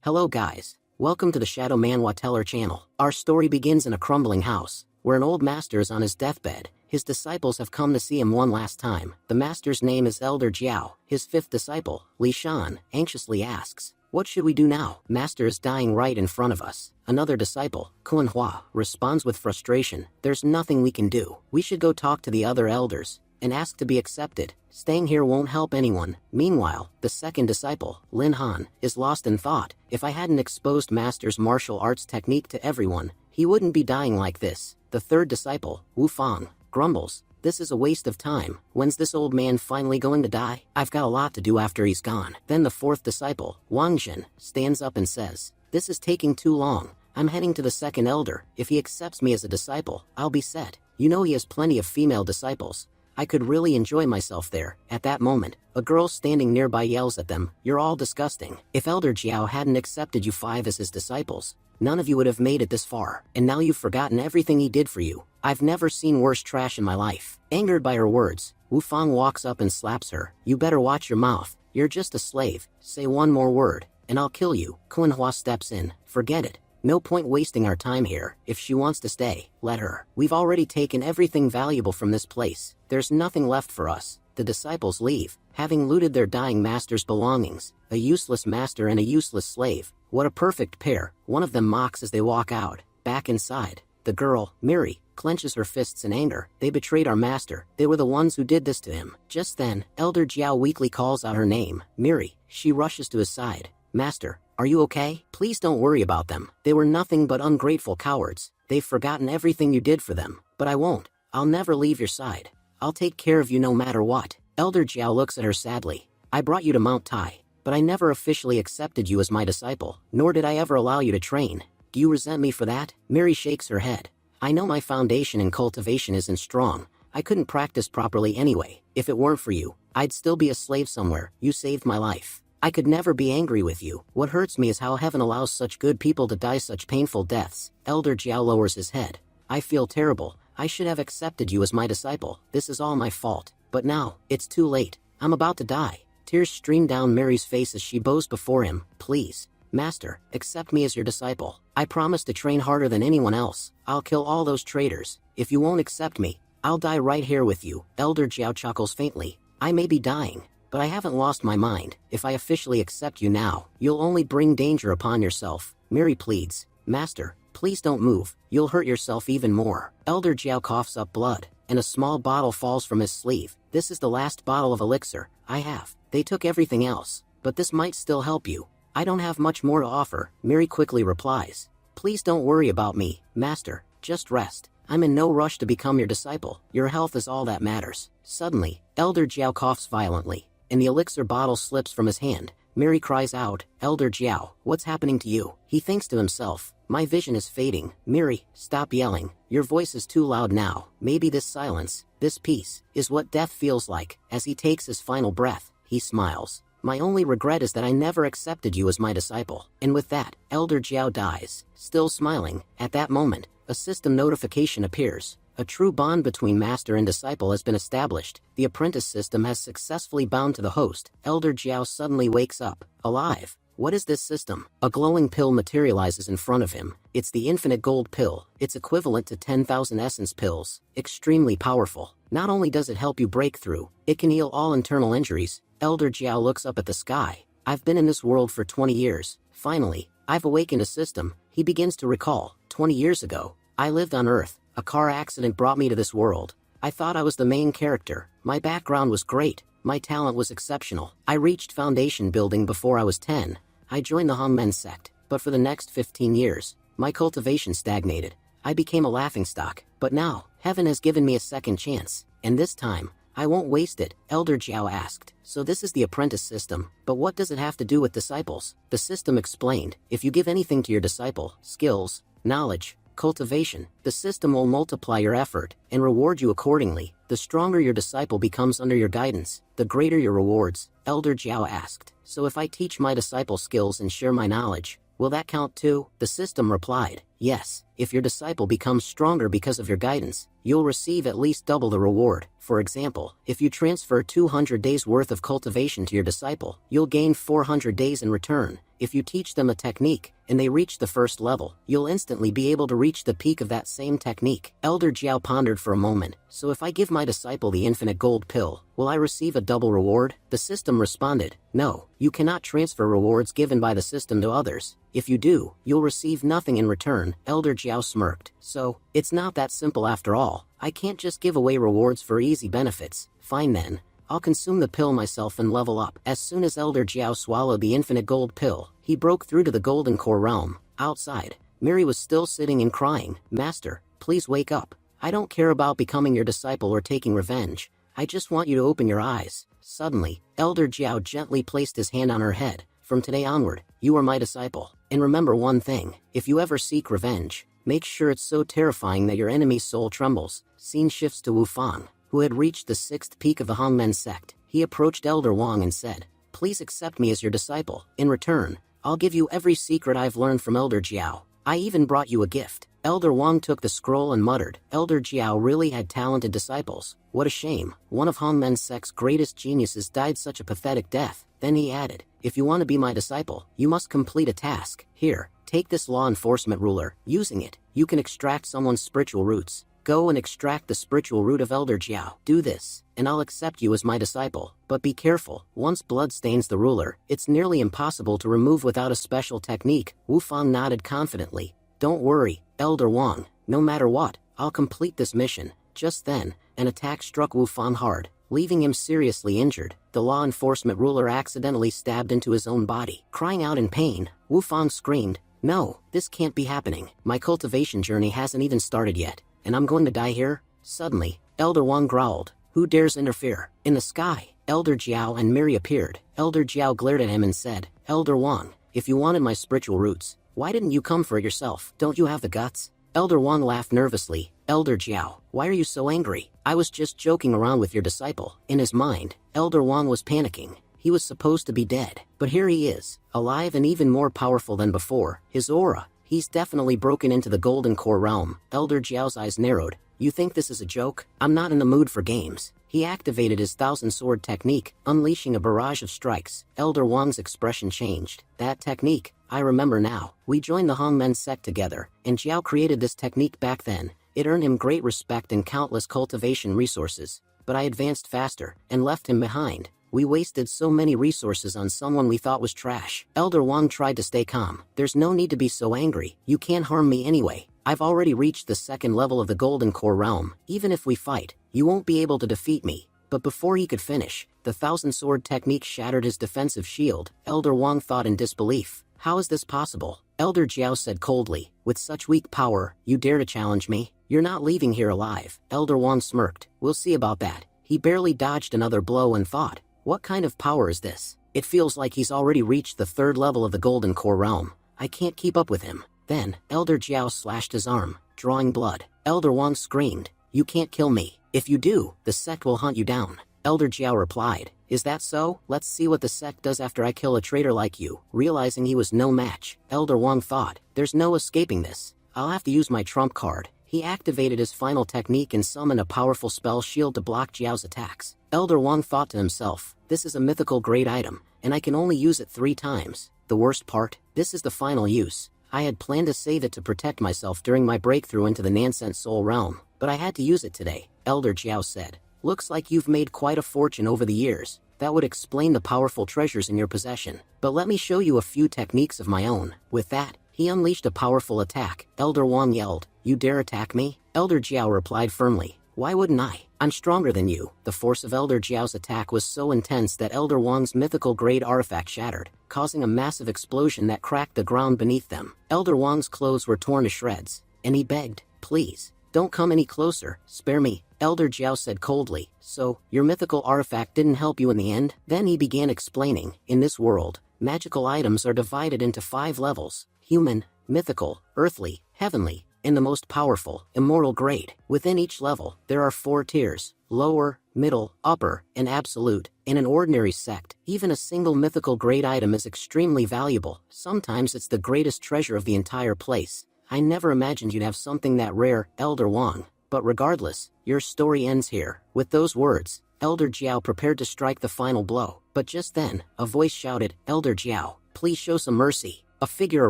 Hello guys, welcome to the Shadow Manhwa Teller channel. Our story begins in a crumbling house, where an old master is on his deathbed. His disciples have come to see him one last time. The master's name is Elder Jiao. His fifth disciple, Li Shan, anxiously asks, "What should we do now? Master is dying right in front of us." Another disciple, Manhwa, responds with frustration, "There's nothing we can do. We should go talk to the other elders and ask to be accepted. Staying here won't help anyone." Meanwhile, the second disciple, Lin Han, is lost in thought. "If I hadn't exposed Master's martial arts technique to everyone, he wouldn't be dying like this." The third disciple, Wu Fang, grumbles, "This is a waste of time. When's this old man finally going to die? I've got a lot to do after he's gone." Then the fourth disciple, Wang Jin, stands up and says, "This is taking too long. I'm heading to the second elder. If he accepts me as a disciple, I'll be set. You know he has plenty of female disciples. I could really enjoy myself there." At that moment, a girl standing nearby yells at them, "You're all disgusting. If Elder Jiao hadn't accepted you five as his disciples, none of you would have made it this far. And now you've forgotten everything he did for you. I've never seen worse trash in my life." Angered by her words, Wu Fang walks up and slaps her. "You better watch your mouth. You're just a slave. Say one more word, and I'll kill you." Manhwa steps in. "Forget it. No point wasting our time here. If she wants to stay, let her. We've already taken everything valuable from this place. There's nothing left for us." The disciples leave, having looted their dying master's belongings. A useless master and a useless slave. What a perfect pair. One of them mocks as they walk out. Back inside, the girl, Miri, clenches her fists in anger. "They betrayed our master. They were the ones who did this to him." Just then, Elder Jiao weakly calls out her name, Miri. She rushes to his side. "Master, are you okay? Please don't worry about them. They were nothing but ungrateful cowards. They've forgotten everything you did for them. But I won't. I'll never leave your side. I'll take care of you no matter what." Elder Jiao looks at her sadly. "I brought you to Mount Tai, but I never officially accepted you as my disciple, nor did I ever allow you to train. Do you resent me for that?" Miri shakes her head. "I know my foundation in cultivation isn't strong. I couldn't practice properly anyway. If it weren't for you, I'd still be a slave somewhere. You saved my life. I could never be angry with you. What hurts me is how heaven allows such good people to die such painful deaths." Elder Jiao lowers his head. "I feel terrible. I should have accepted you as my disciple. This is all my fault. But now, it's too late. I'm about to die." Tears stream down Mary's face as she bows before him. "Please, Master, accept me as your disciple. I promise to train harder than anyone else. I'll kill all those traitors. If you won't accept me, I'll die right here with you." Elder Jiao chuckles faintly. "I may be dying, but I haven't lost my mind. If I officially accept you now, you'll only bring danger upon yourself." Mary pleads, "Master, please don't move. You'll hurt yourself even more." Elder Jiao coughs up blood, and a small bottle falls from his sleeve. "This is the last bottle of elixir I have. They took everything else, but this might still help you." "I don't have much more to offer," Mary quickly replies. "Please don't worry about me, Master. Just rest. I'm in no rush to become your disciple. Your health is all that matters." Suddenly, Elder Jiao coughs violently, and the elixir bottle slips from his hand. Mary cries out, "Elder Jiao, what's happening to you?" He thinks to himself, "My vision is fading." "Mary, stop yelling. Your voice is too loud now." Maybe this silence, this peace, is what death feels like. As he takes his final breath, he smiles. "My only regret is that I never accepted you as my disciple." And with that, Elder Jiao dies, still smiling. At that moment, a system notification appears. A true bond between master and disciple has been established. The apprentice system has successfully bound to the host. Elder Jiao suddenly wakes up, alive. What is this system? A glowing pill materializes in front of him. It's the infinite gold pill. It's equivalent to 10,000 essence pills. Extremely powerful. Not only does it help you break through, it can heal all internal injuries. Elder Jiao looks up at the sky. "I've been in this world for 20 years. Finally, I've awakened a system." He begins to recall. 20 years ago, I lived on Earth. A car accident brought me to this world. I thought I was the main character. My background was great. My talent was exceptional. I reached foundation building before I was 10. I joined the Hongmen sect. But for the next 15 years, my cultivation stagnated. I became a laughingstock. But now, heaven has given me a second chance. And this time, I won't waste it." Elder Jiao asked, "So this is the apprentice system. But what does it have to do with disciples?" The system explained, "If you give anything to your disciple, skills, knowledge, cultivation, the system will multiply your effort and reward you accordingly. The stronger your disciple becomes under your guidance, the greater your rewards." Elder Jiao asked, "So if I teach my disciple skills and share my knowledge, will that count too?" The system replied, Yes, if your disciple becomes stronger because of your guidance, you'll receive at least double the reward. For example, if you transfer 200 days worth of cultivation to your disciple, you'll gain 400 days in return. If you teach them a technique, and they reach the first level, you'll instantly be able to reach the peak of that same technique. Elder Jiao pondered for a moment. So if I give my disciple the infinite gold pill, will I receive a double reward? The system responded, no, you cannot transfer rewards given by the system to others. If you do, you'll receive nothing in return. Elder Jiao smirked. So, it's not that simple after all. I can't just give away rewards for easy benefits. Fine then. I'll consume the pill myself and level up. As soon as Elder Jiao swallowed the infinite gold pill, he broke through to the golden core realm. Outside, Mary was still sitting and crying. Master, please wake up. I don't care about becoming your disciple or taking revenge. I just want you to open your eyes. Suddenly, Elder Jiao gently placed his hand on her head. From today onward, you are my disciple. And remember one thing, if you ever seek revenge, make sure it's so terrifying that your enemy's soul trembles. Scene shifts to Wu Fang, who had reached the 6th peak of the Hongmen sect. He approached Elder Wang and said, please accept me as your disciple. In return, I'll give you every secret I've learned from Elder Jiao. I even brought you a gift. Elder Wang took the scroll and muttered, Elder Jiao really had talented disciples. What a shame, one of Hongmen sect's greatest geniuses died such a pathetic death. Then he added, if you want to be my disciple, you must complete a task. Here, take this law enforcement ruler. Using it, you can extract someone's spiritual roots. Go and extract the spiritual root of Elder Jiao. Do this, and I'll accept you as my disciple. But be careful, once blood stains the ruler, it's nearly impossible to remove without a special technique. Wu Fang nodded confidently. Don't worry, Elder Wang, no matter what, I'll complete this mission. Just then, an attack struck Wu Fang hard, leaving him seriously injured. The law enforcement ruler accidentally stabbed into his own body. Crying out in pain, Wu Fang screamed, no, this can't be happening. My cultivation journey hasn't even started yet, and I'm going to die here? Suddenly, Elder Wang growled, who dares interfere? In the sky, Elder Jiao and Miri appeared. Elder Jiao glared at him and said, Elder Wang, if you wanted my spiritual roots, why didn't you come for it yourself? Don't you have the guts? Elder Wang laughed nervously. Elder Jiao, why are you so angry? I was just joking around with your disciple. In his mind, Elder Wang was panicking. He was supposed to be dead, but here he is, alive and even more powerful than before. His aura, he's definitely broken into the golden core realm. Elder Jiao's eyes narrowed. You think this is a joke? I'm not in the mood for games. He activated his thousand sword technique, unleashing a barrage of strikes. Elder Wang's expression changed. That technique, I remember now. We joined the Hongmen sect together, and Jiao created this technique back then. It earned him great respect and countless cultivation resources. But I advanced faster, and left him behind. We wasted so many resources on someone we thought was trash. Elder Wang tried to stay calm. There's no need to be so angry. You can't harm me anyway. I've already reached the 2nd level of the Golden Core Realm. Even if we fight, you won't be able to defeat me. But before he could finish, the Thousand Sword technique shattered his defensive shield. Elder Wang thought in disbelief. How is this possible? Elder Jiao said coldly, with such weak power, you dare to challenge me? You're not leaving here alive. Elder Wang smirked. We'll see about that. He barely dodged another blow and thought, what kind of power is this? It feels like he's already reached the 3rd level of the Golden Core Realm. I can't keep up with him. Then, Elder Jiao slashed his arm, drawing blood. Elder Wang screamed, you can't kill me. If you do, the sect will hunt you down. Elder Jiao replied, is that so? Let's see what the sect does after I kill a traitor like you. Realizing he was no match, Elder Wang thought, there's no escaping this. I'll have to use my trump card. He activated his final technique and summoned a powerful spell shield to block Jiao's attacks. Elder Wang thought to himself, this is a mythical grade item, and I can only use it 3 times. The worst part, this is the final use. I had planned to save it to protect myself during my breakthrough into the Nansent Soul Realm, but I had to use it today. Elder Jiao said, looks like you've made quite a fortune over the years. That would explain the powerful treasures in your possession. But let me show you a few techniques of my own. With that, he unleashed a powerful attack. Elder Wang yelled, you dare attack me? Elder Jiao replied firmly, why wouldn't I? I'm stronger than you. The force of Elder Jiao's attack was so intense that Elder Wang's mythical grade artifact shattered, causing a massive explosion that cracked the ground beneath them. Elder Wang's clothes were torn to shreds, and he begged, please, don't come any closer, spare me. Elder Jiao said coldly, so, your mythical artifact didn't help you in the end? Then he began explaining, in this world, magical items are divided into 5 levels, human, mythical, earthly, heavenly, and the most powerful, immortal grade. Within each level, there are 4 tiers, lower, middle, upper, and absolute. In an ordinary sect, even a single mythical grade item is extremely valuable. Sometimes it's the greatest treasure of the entire place. I never imagined you'd have something that rare, Elder Wang. But regardless, your story ends here." With those words, Elder Jiao prepared to strike the final blow. But just then, a voice shouted, "Elder Jiao, please show some mercy." A figure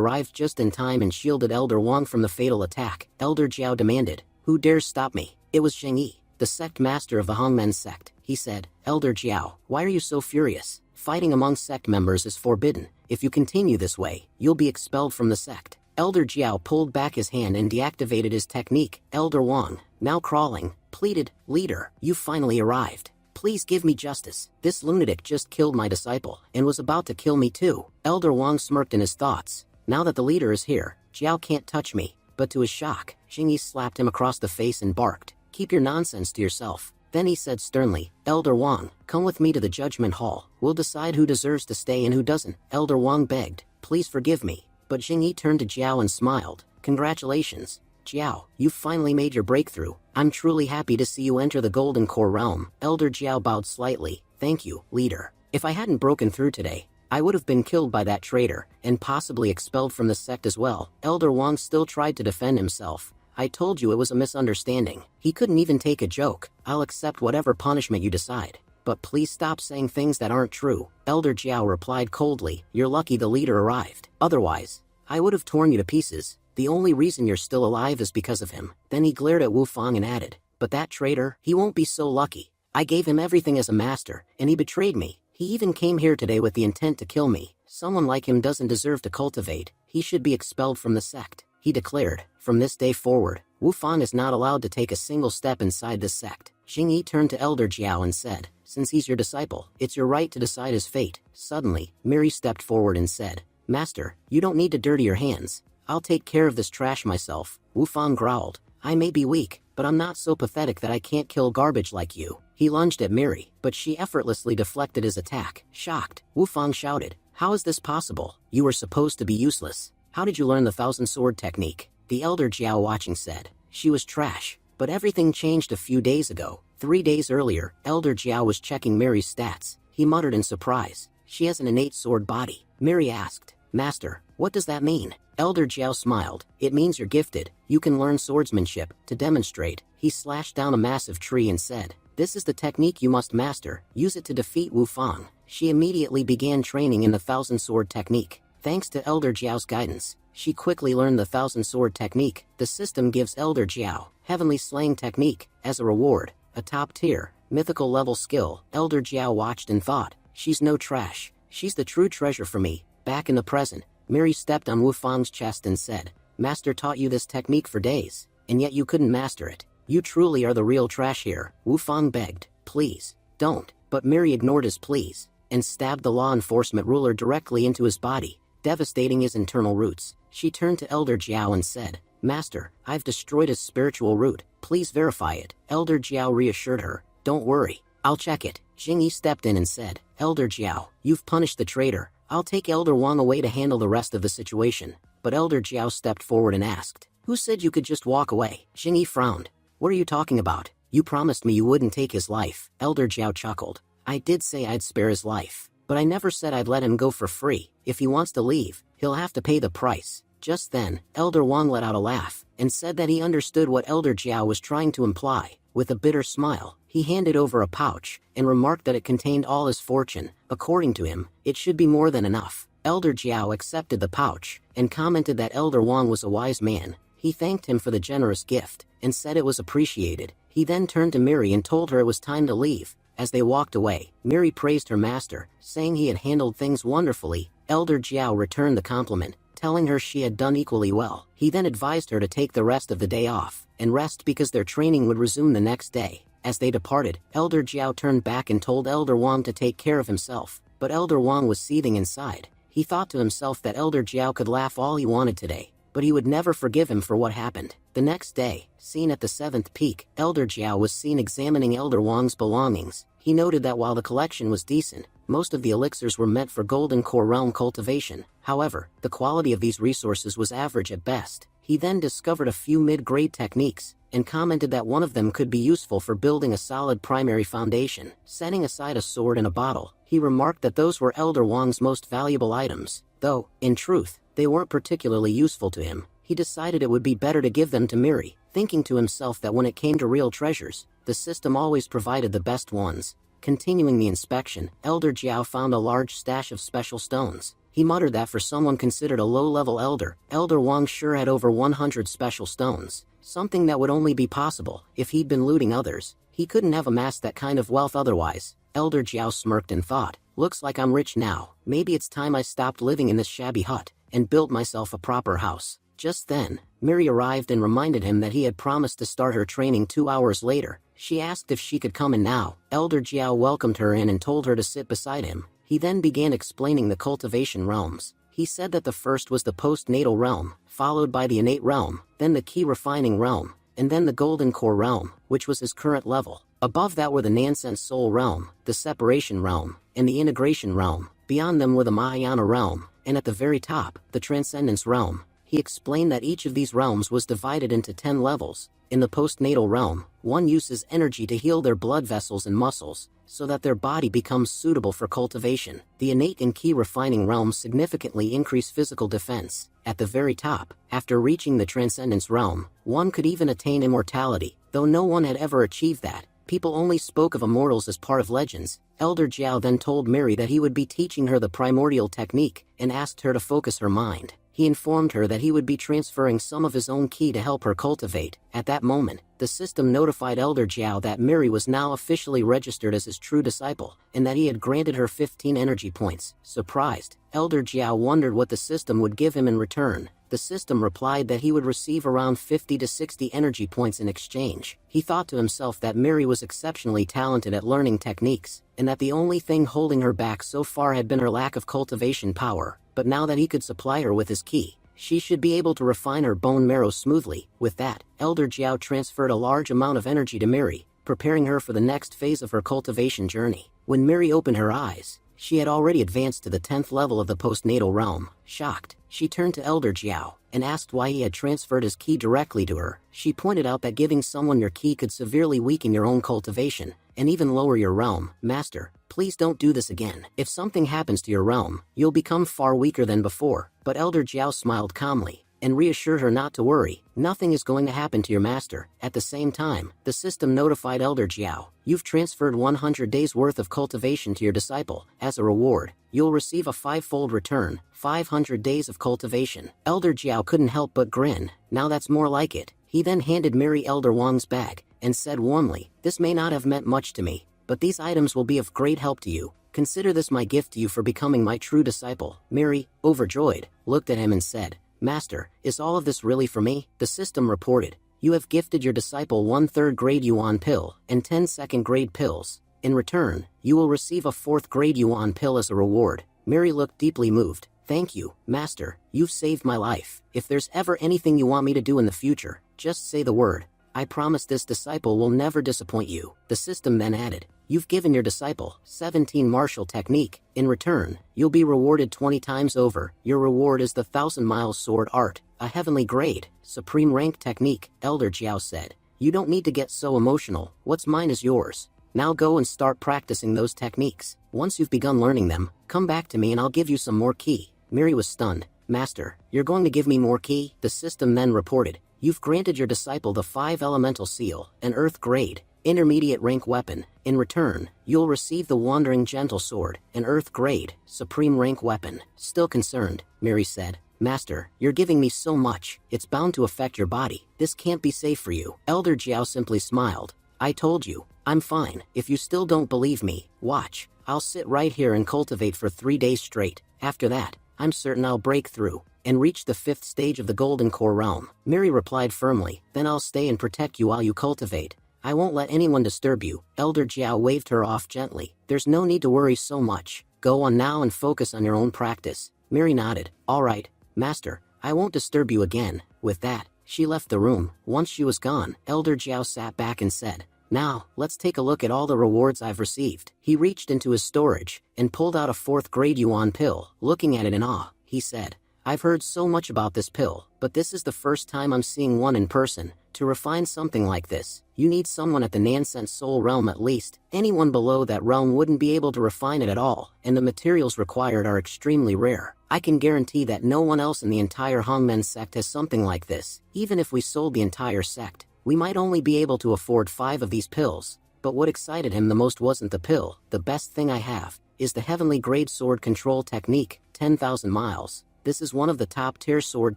arrived just in time and shielded Elder Wang from the fatal attack. Elder Jiao demanded, "Who dares stop me?" It was Zheng Yi, the sect master of the Hongmen sect. He said, "Elder Jiao, why are you so furious? Fighting among sect members is forbidden. If you continue this way, you'll be expelled from the sect." Elder Jiao pulled back his hand and deactivated his technique. Elder Wang, now crawling, pleaded, "Leader, you finally arrived. Please give me justice. This lunatic just killed my disciple and was about to kill me too." Elder Wang smirked in his thoughts. Now that the leader is here, Jiao can't touch me. But to his shock, Zheng Yi slapped him across the face and barked, "Keep your nonsense to yourself." Then he said sternly, "Elder Wang, come with me to the judgment hall. We'll decide who deserves to stay and who doesn't." Elder Wang begged, "Please forgive me." But Zheng Yi turned to Jiao and smiled, "Congratulations, Jiao, you finally made your breakthrough. I'm truly happy to see you enter the Golden Core realm." Elder Jiao bowed slightly, "Thank you, leader. If I hadn't broken through today, I would have been killed by that traitor, and possibly expelled from the sect as well." Elder Wang still tried to defend himself. "I told you it was a misunderstanding." He couldn't even take a joke. "I'll accept whatever punishment you decide. But please stop saying things that aren't true." Elder Jiao replied coldly, "You're lucky the leader arrived. Otherwise, I would have torn you to pieces. The only reason you're still alive is because of him." Then he glared at Wu Fang and added, "But that traitor, he won't be so lucky. I gave him everything as a master, and he betrayed me. He even came here today with the intent to kill me. Someone like him doesn't deserve to cultivate. He should be expelled from the sect." He declared, "From this day forward, Wu Fang is not allowed to take a single step inside this sect." Zheng Yi turned to Elder Jiao and said, "Since he's your disciple, it's your right to decide his fate." Suddenly, Miri stepped forward and said, "Master, you don't need to dirty your hands. I'll take care of this trash myself." Wu Fang growled, "I may be weak, but I'm not so pathetic that I can't kill garbage like you." He lunged at Miri, but she effortlessly deflected his attack. Shocked, Wu Fang shouted, "How is this possible? You were supposed to be useless. How did you learn the thousand sword technique?" The Elder Jiao watching said, "She was trash, but everything changed a few days ago." 3 days earlier, Elder Jiao was checking Miri's stats. He muttered in surprise, "She has an innate sword body." Miri asked, "Master, what does that mean?" Elder Jiao smiled, "It means you're gifted. You can learn swordsmanship." To demonstrate, he slashed down a massive tree and said, "This is the technique you must master. Use it to defeat Wu Fang." She immediately began training in the thousand sword technique. Thanks to Elder Jiao's guidance, she quickly learned the thousand sword technique. The system gives Elder Jiao heavenly slaying technique as a reward, a top-tier, mythical level skill. Elder Jiao watched and thought, "She's no trash. She's the true treasure for me." Back in the present, Miri stepped on Wu Fang's chest and said, "Master taught you this technique for days, and yet you couldn't master it. You truly are the real trash here." Wu Fang begged, "Please, don't." But Miri ignored his pleas, and stabbed the law enforcement ruler directly into his body, devastating his internal roots. She turned to Elder Jiao and said, "Master, I've destroyed his spiritual root. Please verify it." Elder Jiao reassured her, "Don't worry, I'll check it." Zheng Yi stepped in and said, "Elder Jiao, you've punished the traitor. I'll take Elder Wang away to handle the rest of the situation." But Elder Jiao stepped forward and asked, "Who said you could just walk away?" Zheng Yi frowned. "What are you talking about? You promised me you wouldn't take his life." Elder Jiao chuckled. "I did say I'd spare his life, but I never said I'd let him go for free. If he wants to leave, he'll have to pay the price." Just then, Elder Wang let out a laugh, and said that he understood what Elder Jiao was trying to imply. With a bitter smile, he handed over a pouch, and remarked that it contained all his fortune. According to him, it should be more than enough. Elder Jiao accepted the pouch, and commented that Elder Wang was a wise man. He thanked him for the generous gift, and said it was appreciated. He then turned to Miri and told her it was time to leave. As they walked away, Miri praised her master, saying he had handled things wonderfully. Elder Jiao returned the compliment, telling her she had done equally well. He then advised her to take the rest of the day off, and rest because their training would resume the next day. As they departed, Elder Jiao turned back and told Elder Wang to take care of himself. But Elder Wang was seething inside. He thought to himself that Elder Jiao could laugh all he wanted today, but he would never forgive him for what happened. The next day, seen at the 7th peak, Elder Jiao was seen examining Elder Wang's belongings. He noted that while the collection was decent, most of the elixirs were meant for Golden Core realm cultivation. However, the quality of these resources was average at best. He then discovered a few mid-grade techniques, and commented that one of them could be useful for building a solid primary foundation. Setting aside a sword and a bottle, he remarked that those were Elder Wang's most valuable items, though, in truth, they weren't particularly useful to him. he decided it would be better to give them to Miri, thinking to himself that when it came to real treasures, the system always provided the best ones. Continuing the inspection, Elder Jiao found a large stash of special stones. He muttered that for someone considered a low-level elder, Elder Wang sure had over 100 special stones, something that would only be possible if he'd been looting others. He couldn't have amassed that kind of wealth otherwise. Elder Jiao smirked and thought, looks like I'm rich now, maybe it's time I stopped living in this shabby hut and built myself a proper house. Just then, Miri arrived and reminded him that he had promised to start her training 2 hours later. She asked if she could come in now. Elder Jiao welcomed her in and told her to sit beside him. He then began explaining the cultivation realms. He said that the first was the postnatal realm, followed by the innate realm, then the key refining realm, and then the golden core realm, which was his current level. Above that were the Nansense soul realm, the separation realm, and the integration realm. Beyond them were the Mahayana realm, and at the very top, the transcendence realm. He explained that each of these realms was divided into 10 levels. In the postnatal realm, one uses energy to heal their blood vessels and muscles, so that their body becomes suitable for cultivation. The innate and key refining realms significantly increase physical defense. At the very top, after reaching the transcendence realm, one could even attain immortality, though no one had ever achieved that. People only spoke of immortals as part of legends. Elder Jiao then told Miri that he would be teaching her the primordial technique, and asked her to focus her mind. He informed her that he would be transferring some of his own ki to help her cultivate. At that moment, the system notified Elder Jiao that Miri was now officially registered as his true disciple, and that he had granted her 15 energy points. Surprised, Elder Jiao wondered what the system would give him in return. The system replied that he would receive around 50 to 60 energy points in exchange. He thought to himself that Miri was exceptionally talented at learning techniques, and that the only thing holding her back so far had been her lack of cultivation power. But now that he could supply her with his ki, she should be able to refine her bone marrow smoothly. With that, Elder Jiao transferred a large amount of energy to Miri, preparing her for the next phase of her cultivation journey. When Miri opened her eyes, she had already advanced to the 10th level of the postnatal realm. Shocked, she turned to Elder Jiao and asked why he had transferred his ki directly to her. She pointed out that giving someone your ki could severely weaken your own cultivation, and even lower your realm. Master, please don't do this again. If something happens to your realm, you'll become far weaker than before. But Elder Jiao smiled calmly and reassured her not to worry. Nothing is going to happen to your master. At the same time, the system notified Elder Jiao, you've transferred 100 days worth of cultivation to your disciple. As a reward, you'll receive a 5-fold return, 500 days of cultivation. Elder Jiao couldn't help but grin. Now that's more like it. He then handed Miri Elder Wang's bag and said warmly, this may not have meant much to me, but these items will be of great help to you. Consider this my gift to you for becoming my true disciple. Miri, overjoyed, looked at him and said, Master, is all of this really for me? The system reported, you have gifted your disciple 1/3 grade Yuan pill and 10 second grade pills. In return, you will receive a 4th grade Yuan pill as a reward. Miri looked deeply moved. Thank you, Master, you've saved my life. If there's ever anything you want me to do in the future, just say the word. I promise this disciple will never disappoint you. The system then added, you've given your disciple 17 martial technique. In return, you'll be rewarded 20 times over. Your reward is the 1,000-mile sword art, a heavenly grade, supreme rank technique. Elder Jiao said, you don't need to get so emotional. What's mine is yours. Now go and start practicing those techniques. Once you've begun learning them, come back to me and I'll give you some more ki. Miri was stunned. Master, you're going to give me more ki? The system then reported, you've granted your disciple the 5 elemental seal, an earth grade, intermediate rank weapon. In return, you'll receive the wandering gentle sword, an earth grade, supreme rank weapon. Still concerned, Miri said, Master, you're giving me so much, it's bound to affect your body. This can't be safe for you. Elder Jiao simply smiled. I told you, I'm fine. If you still don't believe me, watch. I'll sit right here and cultivate for 3 days straight. After that, I'm certain I'll break through and reach the 5th stage of the golden core realm. Miri replied firmly, then I'll stay and protect you while you cultivate. I won't let anyone disturb you. Elder Jiao waved her off gently. There's no need to worry so much. Go on now and focus on your own practice. Miri nodded. All right, Master, I won't disturb you again. With that, she left the room. Once she was gone, Elder Jiao sat back and said, now, let's take a look at all the rewards I've received. He reached into his storage and pulled out a 4th grade Yuan pill. Looking at it in awe, he said, I've heard so much about this pill, but this is the first time I'm seeing one in person. To refine something like this, you need someone at the Nansense soul realm at least. Anyone below that realm wouldn't be able to refine it at all, and the materials required are extremely rare. I can guarantee that no one else in the entire Hongmen sect has something like this. Even if we sold the entire sect, we might only be able to afford 5 of these pills. But what excited him the most wasn't the pill. The best thing I have is the heavenly grade sword control technique, 10,000 miles. This is one of the top-tier sword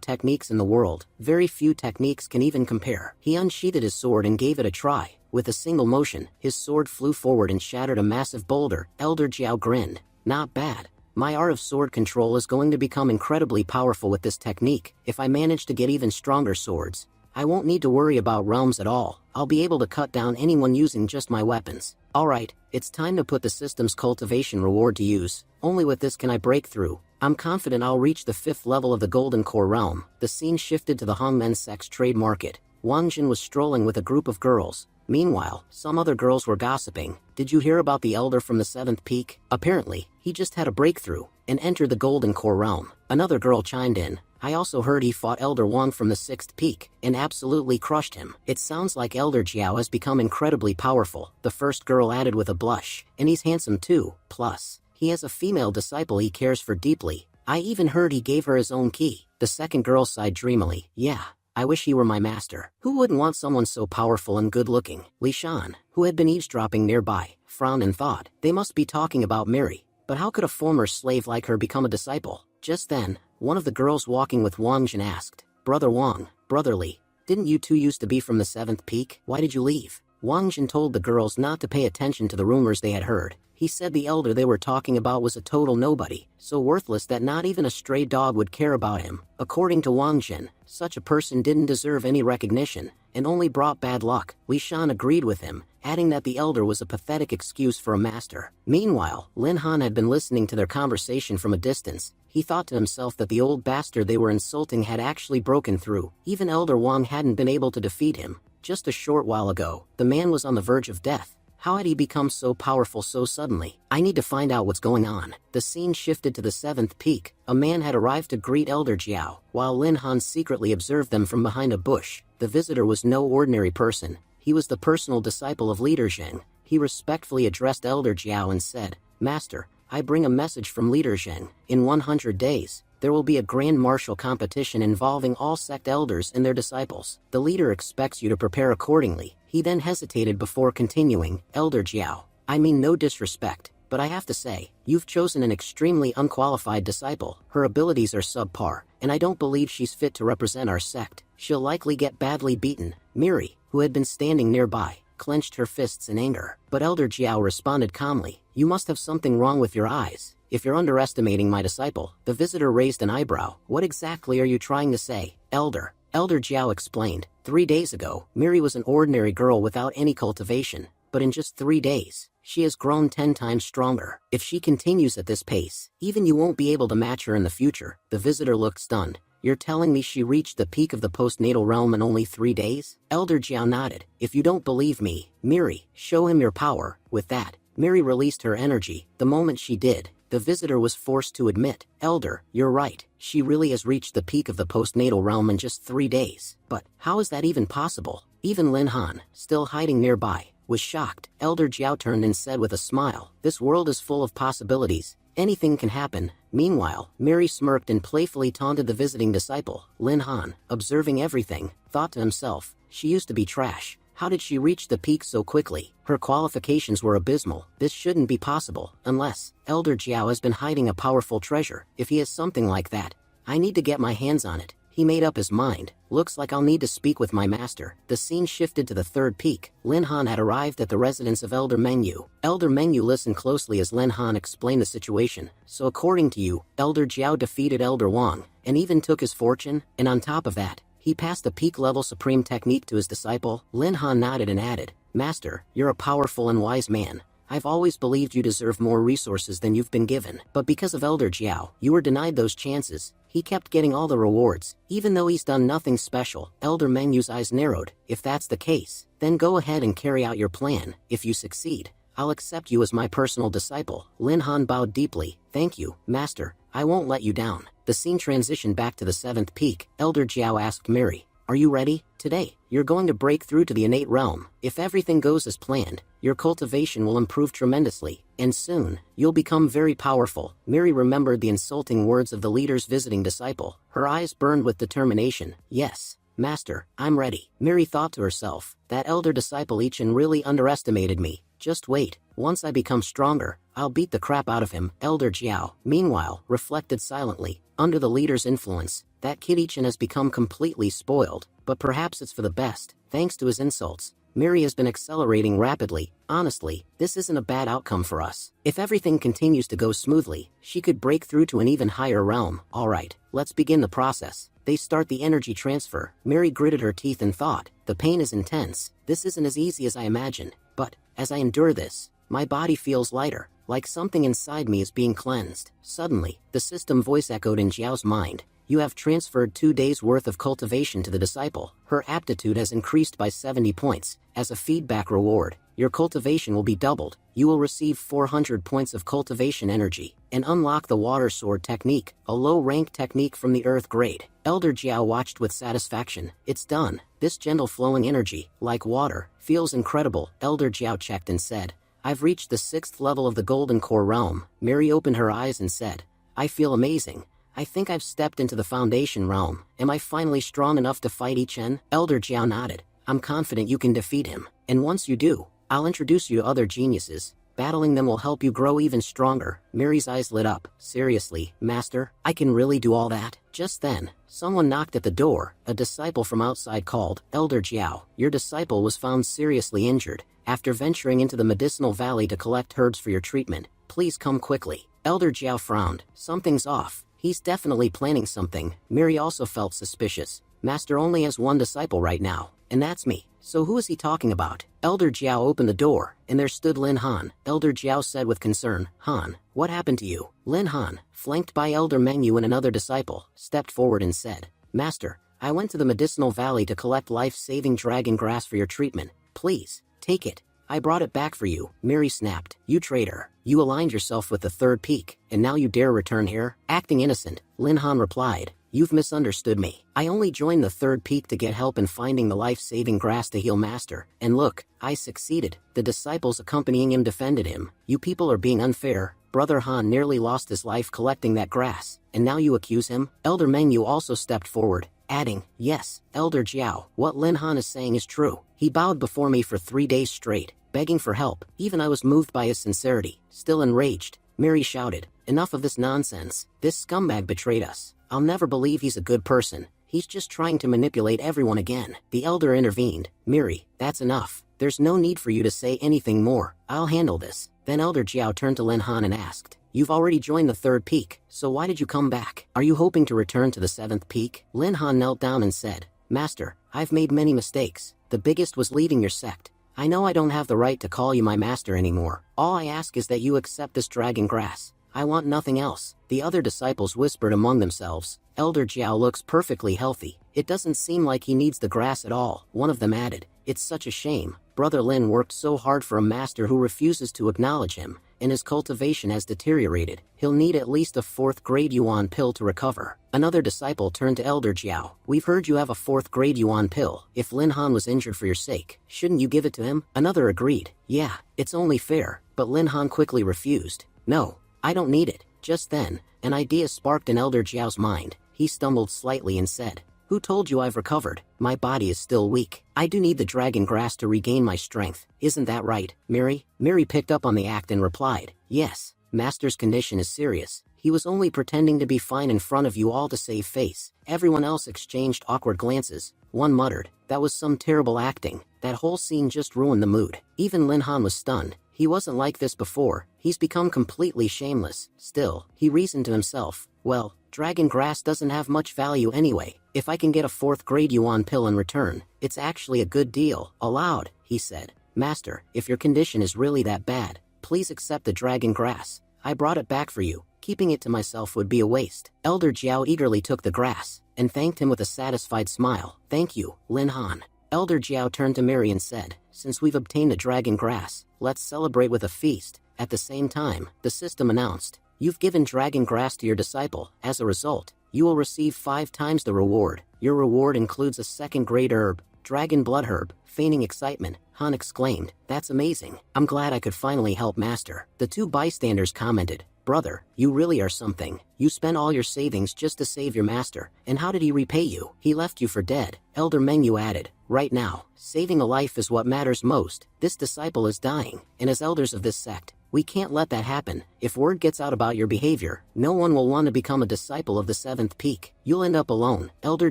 techniques in the world. Very few techniques can even compare. He unsheathed his sword and gave it a try. With a single motion, his sword flew forward and shattered a massive boulder. Elder Jiao grinned. Not bad. My art of sword control is going to become incredibly powerful with this technique. If I manage to get even stronger swords, I won't need to worry about realms at all. I'll be able to cut down anyone using just my weapons. Alright, it's time to put the system's cultivation reward to use. Only with this can I break through. I'm confident I'll reach the 5th level of the Golden Core realm. The scene shifted to the Hongmen sect's trade market. Wang Jin was strolling with a group of girls. Meanwhile, some other girls were gossiping. Did you hear about the elder from the 7th peak? Apparently, he just had a breakthrough and entered the Golden Core realm. Another girl chimed in. I also heard he fought Elder Wang from the 6th peak and absolutely crushed him. It sounds like Elder Jiao has become incredibly powerful, the first girl added with a blush. And he's handsome too. Plus, he has a female disciple he cares for deeply. I even heard he gave her his own key. The second girl sighed dreamily. Yeah, I wish he were my master. Who wouldn't want someone so powerful and good-looking? Li Shan, who had been eavesdropping nearby, frowned and thought, they must be talking about Mary. But how could a former slave like her become a disciple? Just then, one of the girls walking with Wang Jin asked, Brother Wang, Brother Li, didn't you two used to be from the 7th peak? Why did you leave? Wang Jin told the girls not to pay attention to the rumors they had heard. He said the elder they were talking about was a total nobody, so worthless that not even a stray dog would care about him. According to Wang Jin, such a person didn't deserve any recognition, and only brought bad luck. Li Shan agreed with him, adding that the elder was a pathetic excuse for a master. Meanwhile, Lin Han had been listening to their conversation from a distance. He thought to himself that the old bastard they were insulting had actually broken through. Even Elder Wang hadn't been able to defeat him. Just a short while ago, the man was on the verge of death. How had he become so powerful so suddenly? I need to find out what's going on. The scene shifted to the 7th peak. A man had arrived to greet Elder Jiao, while Lin Han secretly observed them from behind a bush. The visitor was no ordinary person. He was the personal disciple of Leader Zheng. He respectfully addressed Elder Jiao and said, Master, I bring a message from Leader Zheng. In 100 days, there will be a grand martial competition involving all sect elders and their disciples. The leader expects you to prepare accordingly. He then hesitated before continuing, Elder Jiao, I mean no disrespect, but I have to say, you've chosen an extremely unqualified disciple. Her abilities are subpar, and I don't believe she's fit to represent our sect. She'll likely get badly beaten. Miri, who had been standing nearby, clenched her fists in anger. But Elder Jiao responded calmly, you must have something wrong with your eyes. If you're underestimating my disciple. The visitor raised an eyebrow. What exactly are you trying to say, Elder? Elder Jiao explained, 3 days ago, Miri was an ordinary girl without any cultivation, but in just 3 days, she has grown 10 times stronger. If she continues at this pace, even you won't be able to match her in the future. The visitor looked stunned. You're telling me she reached the peak of the postnatal realm in only 3 days? Elder Jiao nodded. If you don't believe me, Miri, show him your power. With that, Miri released her energy. The moment she did, the visitor was forced to admit, Elder, you're right, she really has reached the peak of the postnatal realm in just 3 days. But, how is that even possible? Even Lin Han, still hiding nearby, was shocked. Elder Jiao turned and said with a smile, this world is full of possibilities. Anything can happen. Meanwhile, Miri smirked and playfully taunted the visiting disciple. Lin Han, observing everything, thought to himself, she used to be trash. How did she reach the peak so quickly? Her qualifications were abysmal. This shouldn't be possible, unless Elder Jiao has been hiding a powerful treasure. If he has something like that, I need to get my hands on it. He made up his mind. Looks like I'll need to speak with my master. The scene shifted to the 3rd peak. Lin Han had arrived at the residence of Elder Mengyu. Elder Mengyu listened closely as Lin Han explained the situation. So according to you, Elder Jiao defeated Elder Wang, and even took his fortune, and on top of that, he passed the peak-level supreme technique to his disciple. Lin Han nodded and added, Master, you're a powerful and wise man. I've always believed you deserve more resources than you've been given. But because of Elder Jiao, you were denied those chances. He kept getting all the rewards, even though he's done nothing special. Elder Mengyu's eyes narrowed. If that's the case, then go ahead and carry out your plan. If you succeed, I'll accept you as my personal disciple. Lin Han bowed deeply. Thank you, Master. I won't let you down. The scene transitioned back to the 7th peak. Elder Jiao asked Miri, Are you ready? Today, you're going to break through to the innate realm. If everything goes as planned, your cultivation will improve tremendously, and soon, you'll become very powerful. Mary remembered the insulting words of the leader's visiting disciple. Her eyes burned with determination. Yes, Master, I'm ready. Mary thought to herself, that elder disciple Ichin really underestimated me. Just wait, once I become stronger, I'll beat the crap out of him. Elder Jiao, meanwhile, reflected silently. Under the leader's influence, that kid Ichin has become completely spoiled, but perhaps it's for the best. Thanks to his insults, Mary has been accelerating rapidly. Honestly, this isn't a bad outcome for us. If everything continues to go smoothly, she could break through to an even higher realm. Alright, let's begin the process. They start the energy transfer. Mary gritted her teeth and thought, the pain is intense. This isn't as easy as I imagined. But, as I endure this, my body feels lighter, like something inside me is being cleansed. Suddenly, the system voice echoed in Jiao's mind. You have transferred 2 days' worth of cultivation to the disciple. Her aptitude has increased by 70 points. As a feedback reward, your cultivation will be doubled. You will receive 400 points of cultivation energy, and unlock the water sword technique, a low-rank technique from the earth grade. Elder Jiao watched with satisfaction. It's done. This gentle flowing energy, like water, feels incredible. Elder Jiao checked and said, I've reached the 6th level of the Golden Core realm. Mary opened her eyes and said, I feel amazing. I think I've stepped into the Foundation realm. Am I finally strong enough to fight Ichin? Elder Jiao nodded. I'm confident you can defeat him. And once you do, I'll introduce you to other geniuses. Battling them will help you grow even stronger. Mary's eyes lit up. Seriously, Master, I can really do all that? Just then, someone knocked at the door. A disciple from outside called, Elder Jiao, your disciple was found seriously injured. After venturing into the medicinal valley to collect herbs for your treatment, please come quickly. Elder Jiao frowned. Something's off. He's definitely planning something. Mary also felt suspicious. Master only has one disciple right now, and that's me. So who is he talking about? Elder Jiao opened the door, and there stood Lin Han. Elder Jiao said with concern, Han, what happened to you? Lin Han, flanked by Elder Mengyu and another disciple, stepped forward and said, Master, I went to the medicinal valley to collect life-saving dragon grass for your treatment. Please, take it. I brought it back for you. Mary snapped. You traitor. You aligned yourself with the third peak, and now you dare return here? Acting innocent, Lin Han replied. You've misunderstood me. I only joined the third peak to get help in finding the life-saving grass to heal Master. And look, I succeeded. The disciples accompanying him defended him. You people are being unfair. Brother Han nearly lost his life collecting that grass, and now you accuse him? Elder Mengyu also stepped forward, adding, yes, Elder Jiao, what Lin Han is saying is true. He bowed before me for 3 days straight, begging for help. Even I was moved by his sincerity. Still enraged, Mary shouted, enough of this nonsense. This scumbag betrayed us. I'll never believe he's a good person. He's just trying to manipulate everyone again. The elder intervened. Mary, that's enough. There's no need for you to say anything more. I'll handle this. Then Elder Jiao turned to Lin Han and asked, you've already joined the third peak, so why did you come back? Are you hoping to return to the 7th peak? Lin Han knelt down and said, Master, I've made many mistakes. The biggest was leaving your sect. I know I don't have the right to call you my master anymore. All I ask is that you accept this dragon grass. I want nothing else. The other disciples whispered among themselves. Elder Jiao looks perfectly healthy. It doesn't seem like he needs the grass at all. One of them added, it's such a shame. Brother Lin worked so hard for a master who refuses to acknowledge him, and his cultivation has deteriorated. He'll need at least a 4th grade yuan pill to recover. Another disciple turned to Elder Jiao. We've heard you have a 4th grade yuan pill. If Lin Han was injured for your sake, shouldn't you give it to him? Another agreed. Yeah, it's only fair. But Lin Han quickly refused. No, I don't need it. Just then, an idea sparked in Elder Jiao's mind. He stumbled slightly and said, who told you I've recovered? My body is still weak. I do need the dragon grass to regain my strength. Isn't that right, Mary? Mary picked up on the act and replied, yes, Master's condition is serious. He was only pretending to be fine in front of you all to save face. Everyone else exchanged awkward glances. One muttered, that was some terrible acting. That whole scene just ruined the mood. Even Lin Han was stunned. He wasn't like this before. He's become completely shameless. Still, he reasoned to himself, well, dragon grass doesn't have much value anyway. If I can get a 4th grade yuan pill in return, it's actually a good deal. Aloud, he said, Master, if your condition is really that bad, please accept the dragon grass. I brought it back for you. Keeping it to myself would be a waste. Elder Jiao eagerly took the grass, and thanked him with a satisfied smile. Thank you, Lin Han. Elder Jiao turned to Mary and said, since we've obtained the dragon grass, let's celebrate with a feast. At the same time, the system announced, you've given dragon grass to your disciple. As a result, you will receive 5 times the reward. Your reward includes a second-grade herb, dragon blood herb. Feigning excitement, Han exclaimed, "That's amazing. I'm glad I could finally help Master." The 2 bystanders commented, "Brother, you really are something. You spent all your savings just to save your master, and how did he repay you? He left you for dead." Elder Mengyu added, "Right now, saving a life is what matters most. This disciple is dying, and as elders of this sect, we can't let that happen. If word gets out about your behavior, no one will want to become a disciple of the 7th peak. You'll end up alone." Elder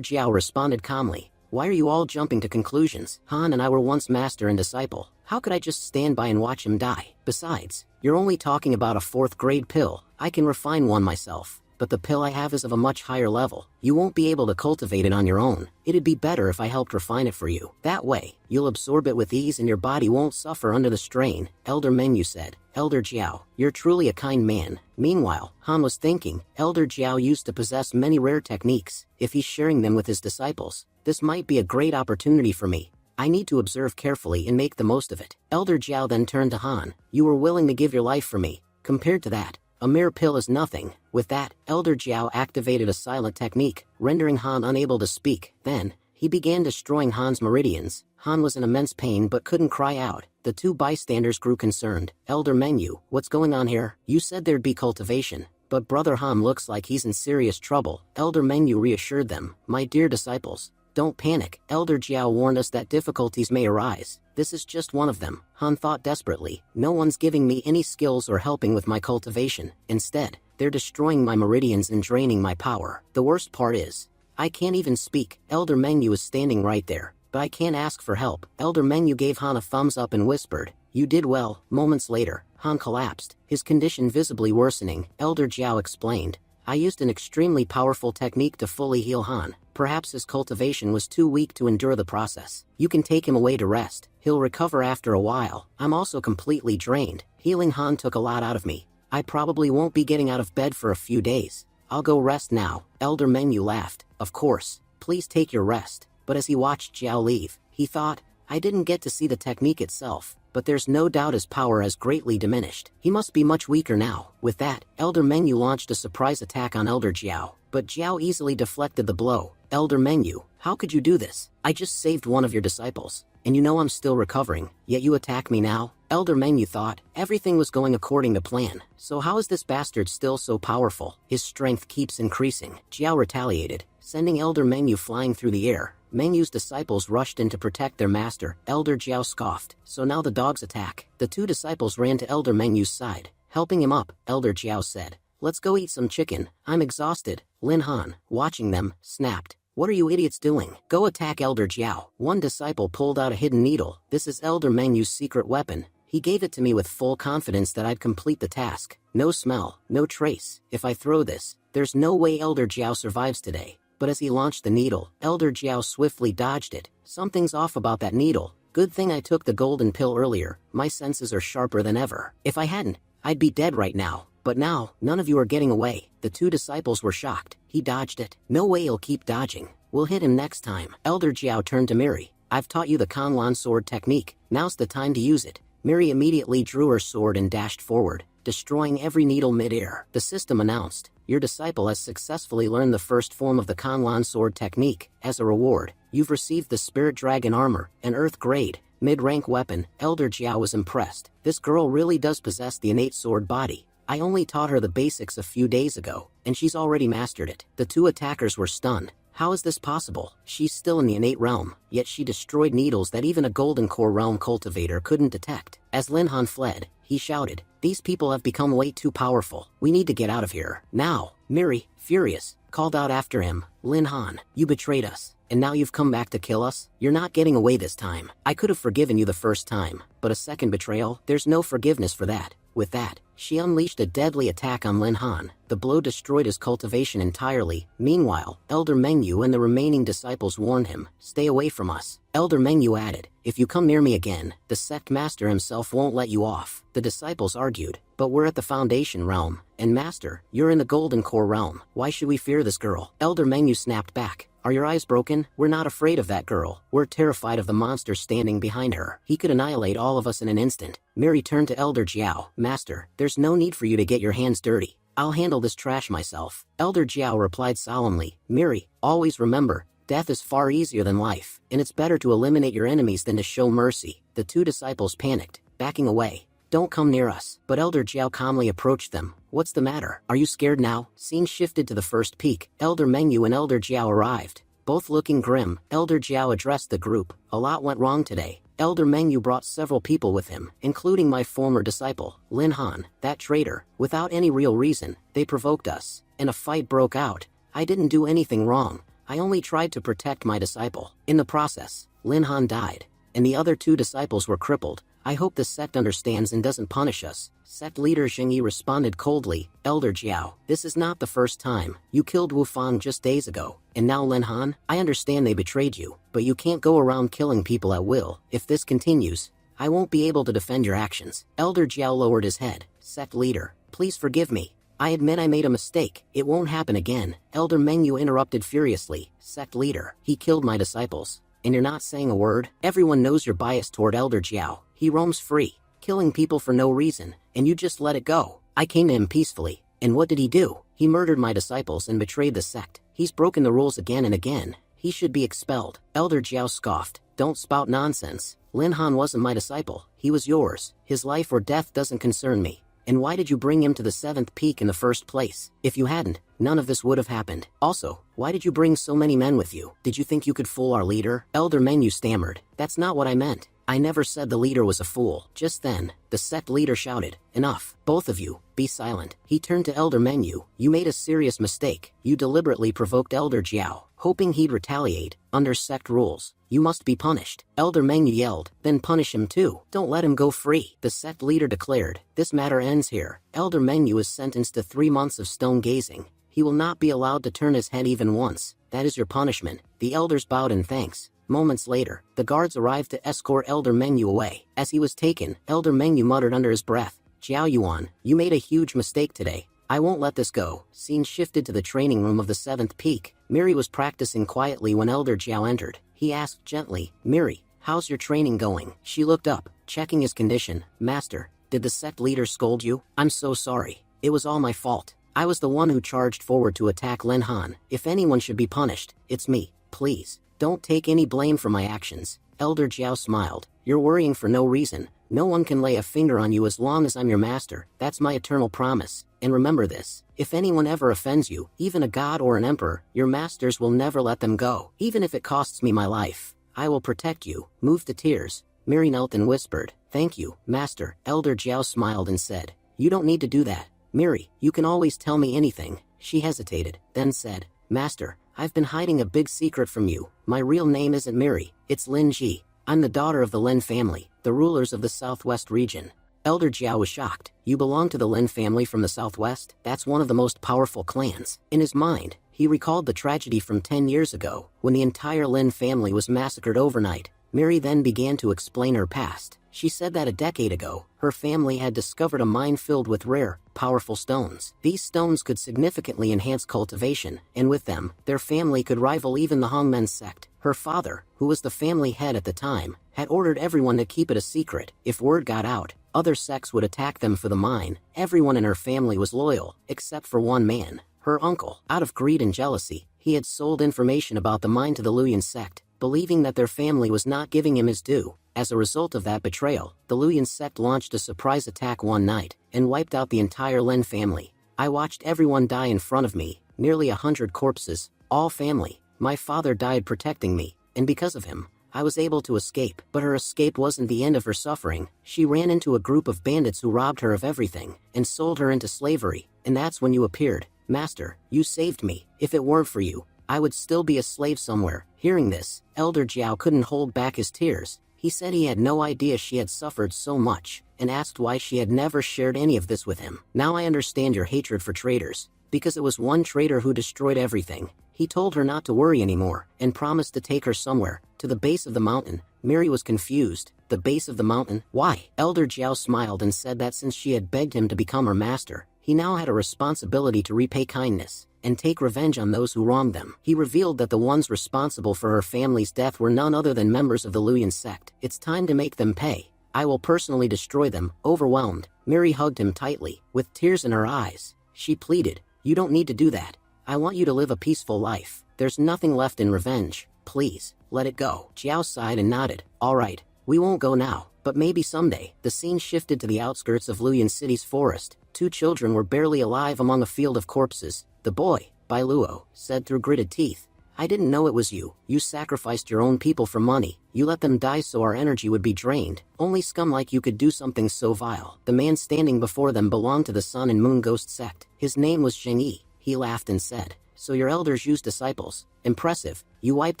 Jiao responded calmly, "Why are you all jumping to conclusions? Han and I were once master and disciple. How could I just stand by and watch him die? Besides, you're only talking about a 4th-grade pill. I can refine one myself, but the pill I have is of a much higher level. You won't be able to cultivate it on your own. It'd be better if I helped refine it for you. That way, you'll absorb it with ease and your body won't suffer under the strain." Elder Mengyu said, "Elder Jiao, you're truly a kind man." Meanwhile, Han was thinking, Elder Jiao used to possess many rare techniques. If he's sharing them with his disciples, this might be a great opportunity for me. I need to observe carefully and make the most of it. Elder Jiao then turned to Han. "You were willing to give your life for me. Compared to that, a mere pill is nothing." With that, Elder Jiao activated a silent technique, rendering Han unable to speak. Then, he began destroying Han's meridians. Han was in immense pain but couldn't cry out. The 2 bystanders grew concerned. "Elder Mengyu, what's going on here? You said there'd be cultivation, but Brother Han looks like he's in serious trouble." Elder Mengyu reassured them, "My dear disciples, don't panic. Elder Jiao warned us that difficulties may arise. This is just one of them." Han thought desperately, "No one's giving me any skills or helping with my cultivation. Instead, they're destroying my meridians and draining my power. The worst part is, I can't even speak." Elder Mengyu is standing right there, but I can't ask for help. Elder Mengyu gave Han a thumbs up and whispered, "You did well." Moments later, Han collapsed, his condition visibly worsening. Elder Jiao explained, "I used an extremely powerful technique to fully heal Han. Perhaps his cultivation was too weak to endure the process. You can take him away to rest. He'll recover after a while. I'm also completely drained. Healing Han took a lot out of me. I probably won't be getting out of bed for a few days. I'll go rest now." Elder Mengyu laughed. "Of course, please take your rest." But as he watched Jiao leave, he thought, "I didn't get to see the technique itself, but there's no doubt his power has greatly diminished. He must be much weaker now." With that, Elder Mengyu launched a surprise attack on Elder Jiao, but Jiao easily deflected the blow. "Elder Mengyu, how could you do this? I just saved one of your disciples, and you know I'm still recovering, yet you attack me now?" Elder Mengyu thought, everything was going according to plan. So how is this bastard still so powerful? His strength keeps increasing. Jiao retaliated, sending Elder Mengyu flying through the air. Mengyu's disciples rushed in to protect their master. Elder Jiao scoffed, "So now the dogs attack." The 2 disciples ran to Elder Mengyu's side, helping him up. Elder Jiao said, "Let's go eat some chicken. I'm exhausted." Lin Han, watching them, snapped, "What are you idiots doing? Go attack Elder Jiao." One disciple pulled out a hidden needle. "This is Elder Mengyu's secret weapon. He gave it to me with full confidence that I'd complete the task. No smell, no trace. If I throw this, there's no way Elder Jiao survives today." But as he launched the needle, Elder Jiao swiftly dodged it. "Something's off about that needle. Good thing I took the golden pill earlier. My senses are sharper than ever. If I hadn't, I'd be dead right now. But now, none of you are getting away." The 2 disciples were shocked. "He dodged it. No way he'll keep dodging. We'll hit him next time." Elder Jiao turned to Miri. "I've taught you the Kanlan sword technique. Now's the time to use it." Miri immediately drew her sword and dashed forward, destroying every needle mid-air. The system announced, "Your disciple has successfully learned the first form of the Kanlan sword technique. As a reward, you've received the Spirit Dragon armor, an Earth-grade, mid-rank weapon." Elder Jiao was impressed. This girl really does possess the innate sword body. I only taught her the basics a few days ago, and she's already mastered it. The 2 attackers were stunned. How is this possible? She's still in the innate realm, yet she destroyed needles that even a golden core realm cultivator couldn't detect. As Lin Han fled, he shouted, "These people have become way too powerful. We need to get out of here now." Miri, furious, called out after him, "Lin Han, you betrayed us, and now you've come back to kill us? You're not getting away this time. I could have forgiven you the first time, but a second betrayal? There's no forgiveness for that." With that, she unleashed a deadly attack on Lin Han. The blow destroyed his cultivation entirely. Meanwhile, Elder Mengyu and the remaining disciples warned him, "Stay away from us." Elder Mengyu added, "If you come near me again, the sect master himself won't let you off." The disciples argued, "But we're at the foundation realm, and master, you're in the golden core realm. Why should we fear this girl?" Elder Mengyu snapped back, "Are your eyes broken? We're not afraid of that girl. We're terrified of the monster standing behind her. He could annihilate all of us in an instant." Miri turned to Elder Jiao, "Master, there's no need for you to get your hands dirty. I'll handle this trash myself. Elder Jiao replied solemnly, Miri, always remember, death is far easier than life, and it's better to eliminate your enemies than to show mercy. The two disciples panicked, backing away. Don't come near us. But Elder Jiao calmly approached them. What's the matter? Are you scared now? Scene shifted to the first peak. Elder Mengyu and Elder Jiao arrived. Both looking grim, Elder Jiao addressed the group. A lot went wrong today. Elder Mengyu brought several people with him, including my former disciple, Lin Han, that traitor. Without any real reason, they provoked us, and a fight broke out. I didn't do anything wrong. I only tried to protect my disciple. In the process, Lin Han died, and the other two disciples were crippled. I hope the sect understands and doesn't punish us. Sect leader Xingyi responded coldly, Elder Jiao, this is not the first time. You killed Wu Fang just days ago, and now Lin Han? I understand they betrayed you, but you can't go around killing people at will. If this continues, I won't be able to defend your actions. Elder Jiao lowered his head. Sect leader, please forgive me. I admit I made a mistake. It won't happen again. Elder Mengyu interrupted furiously. Sect leader, he killed my disciples. And you're not saying a word? Everyone knows you're biased toward Elder Jiao. He roams free, killing people for no reason, and you just let it go. I came to him peacefully, and what did he do? He murdered my disciples and betrayed the sect. He's broken the rules again and again. He should be expelled. Elder Jiao scoffed. Don't spout nonsense. Lin Han wasn't my disciple. He was yours. His life or death doesn't concern me. And why did you bring him to the 7th peak in the first place? If you hadn't, none of this would have happened. Also, why did you bring so many men with you? Did you think you could fool our leader? Elder Mengyu stammered. That's not what I meant. I never said the leader was a fool. Just then, the sect leader shouted, enough, both of you, be silent. He turned to Elder Mengyu. You made a serious mistake. You deliberately provoked Elder Jiao, hoping he'd retaliate. Under sect rules, you must be punished. Elder Mengyu yelled, then punish him too. Don't let him go free. The sect leader declared, this matter ends here. Elder Mengyu is sentenced to 3 months of stone gazing. He will not be allowed to turn his head even once. That is your punishment. The elders bowed in thanks. Moments later, the guards arrived to escort Elder Mengyu away. As he was taken, Elder Mengyu muttered under his breath, Jiao Yuan, you made a huge mistake today. I won't let this go. Scene shifted to the training room of the 7th peak. Miri was practicing quietly when Elder Jiao entered. He asked gently, Miri, how's your training going? She looked up, checking his condition. Master, did the sect leader scold you? I'm so sorry. It was all my fault. I was the one who charged forward to attack Lin Han. If anyone should be punished, it's me. Please, don't take any blame for my actions. Elder Jiao smiled. You're worrying for no reason. No one can lay a finger on you as long as I'm your master. That's my eternal promise. And remember this, if anyone ever offends you, even a god or an emperor, your masters will never let them go. Even if it costs me my life, I will protect you. Moved to tears, Miri knelt and whispered, thank you, master. Elder Jiao smiled and said, you don't need to do that. Miri, you can always tell me anything. She hesitated, then said, Master, I've been hiding a big secret from you. My real name isn't Miri, it's Lin Ji. I'm the daughter of the Lin family, the rulers of the southwest region. Elder Jiao was shocked. You belong to the Lin family from the southwest? That's one of the most powerful clans. In his mind, he recalled the tragedy from 10 years ago, when the entire Lin family was massacred overnight. Miri then began to explain her past. She said that a decade ago, her family had discovered a mine filled with rare, powerful stones. These stones could significantly enhance cultivation, and with them, their family could rival even the Hongmen sect. Her father, who was the family head at the time, had ordered everyone to keep it a secret. If word got out, other sects would attack them for the mine. Everyone in her family was loyal, except for one man, her uncle. Out of greed and jealousy, he had sold information about the mine to the Luyan sect, believing that their family was not giving him his due. As a result of that betrayal, the Luyan sect launched a surprise attack one night, and wiped out the entire Lin family. I watched everyone die in front of me, nearly 100 corpses, all family. My father died protecting me, and because of him, I was able to escape. But her escape wasn't the end of her suffering. She ran into a group of bandits who robbed her of everything, and sold her into slavery, and that's when you appeared. Master, you saved me. If it weren't for you, I would still be a slave somewhere. Hearing this, Elder Jiao couldn't hold back his tears. He said he had no idea she had suffered so much, and asked why she had never shared any of this with him. Now I understand your hatred for traitors, because it was one traitor who destroyed everything. He told her not to worry anymore, and promised to take her somewhere, to the base of the mountain. Miri was confused. The base of the mountain? Why? Elder Jiao smiled and said that since she had begged him to become her master, he now had a responsibility to repay kindness, and take revenge on those who wronged them. He revealed that the ones responsible for her family's death were none other than members of the Luyan sect. It's time to make them pay. I will personally destroy them. Overwhelmed, Miri hugged him tightly. With tears in her eyes, she pleaded. You don't need to do that. I want you to live a peaceful life. There's nothing left in revenge. Please, let it go. Jiao sighed and nodded. All right, we won't go now, but maybe someday. The scene shifted to the outskirts of Luoyang City's forest. Two children were barely alive among a field of corpses. The boy, Bai Luo, said through gritted teeth, I didn't know it was you. You sacrificed your own people for money. You let them die so our energy would be drained. Only scum like you could do something so vile. The man standing before them belonged to the Sun and Moon Ghost sect. His name was Zheng Yi. He laughed and said, so your elders used disciples. Impressive. You wiped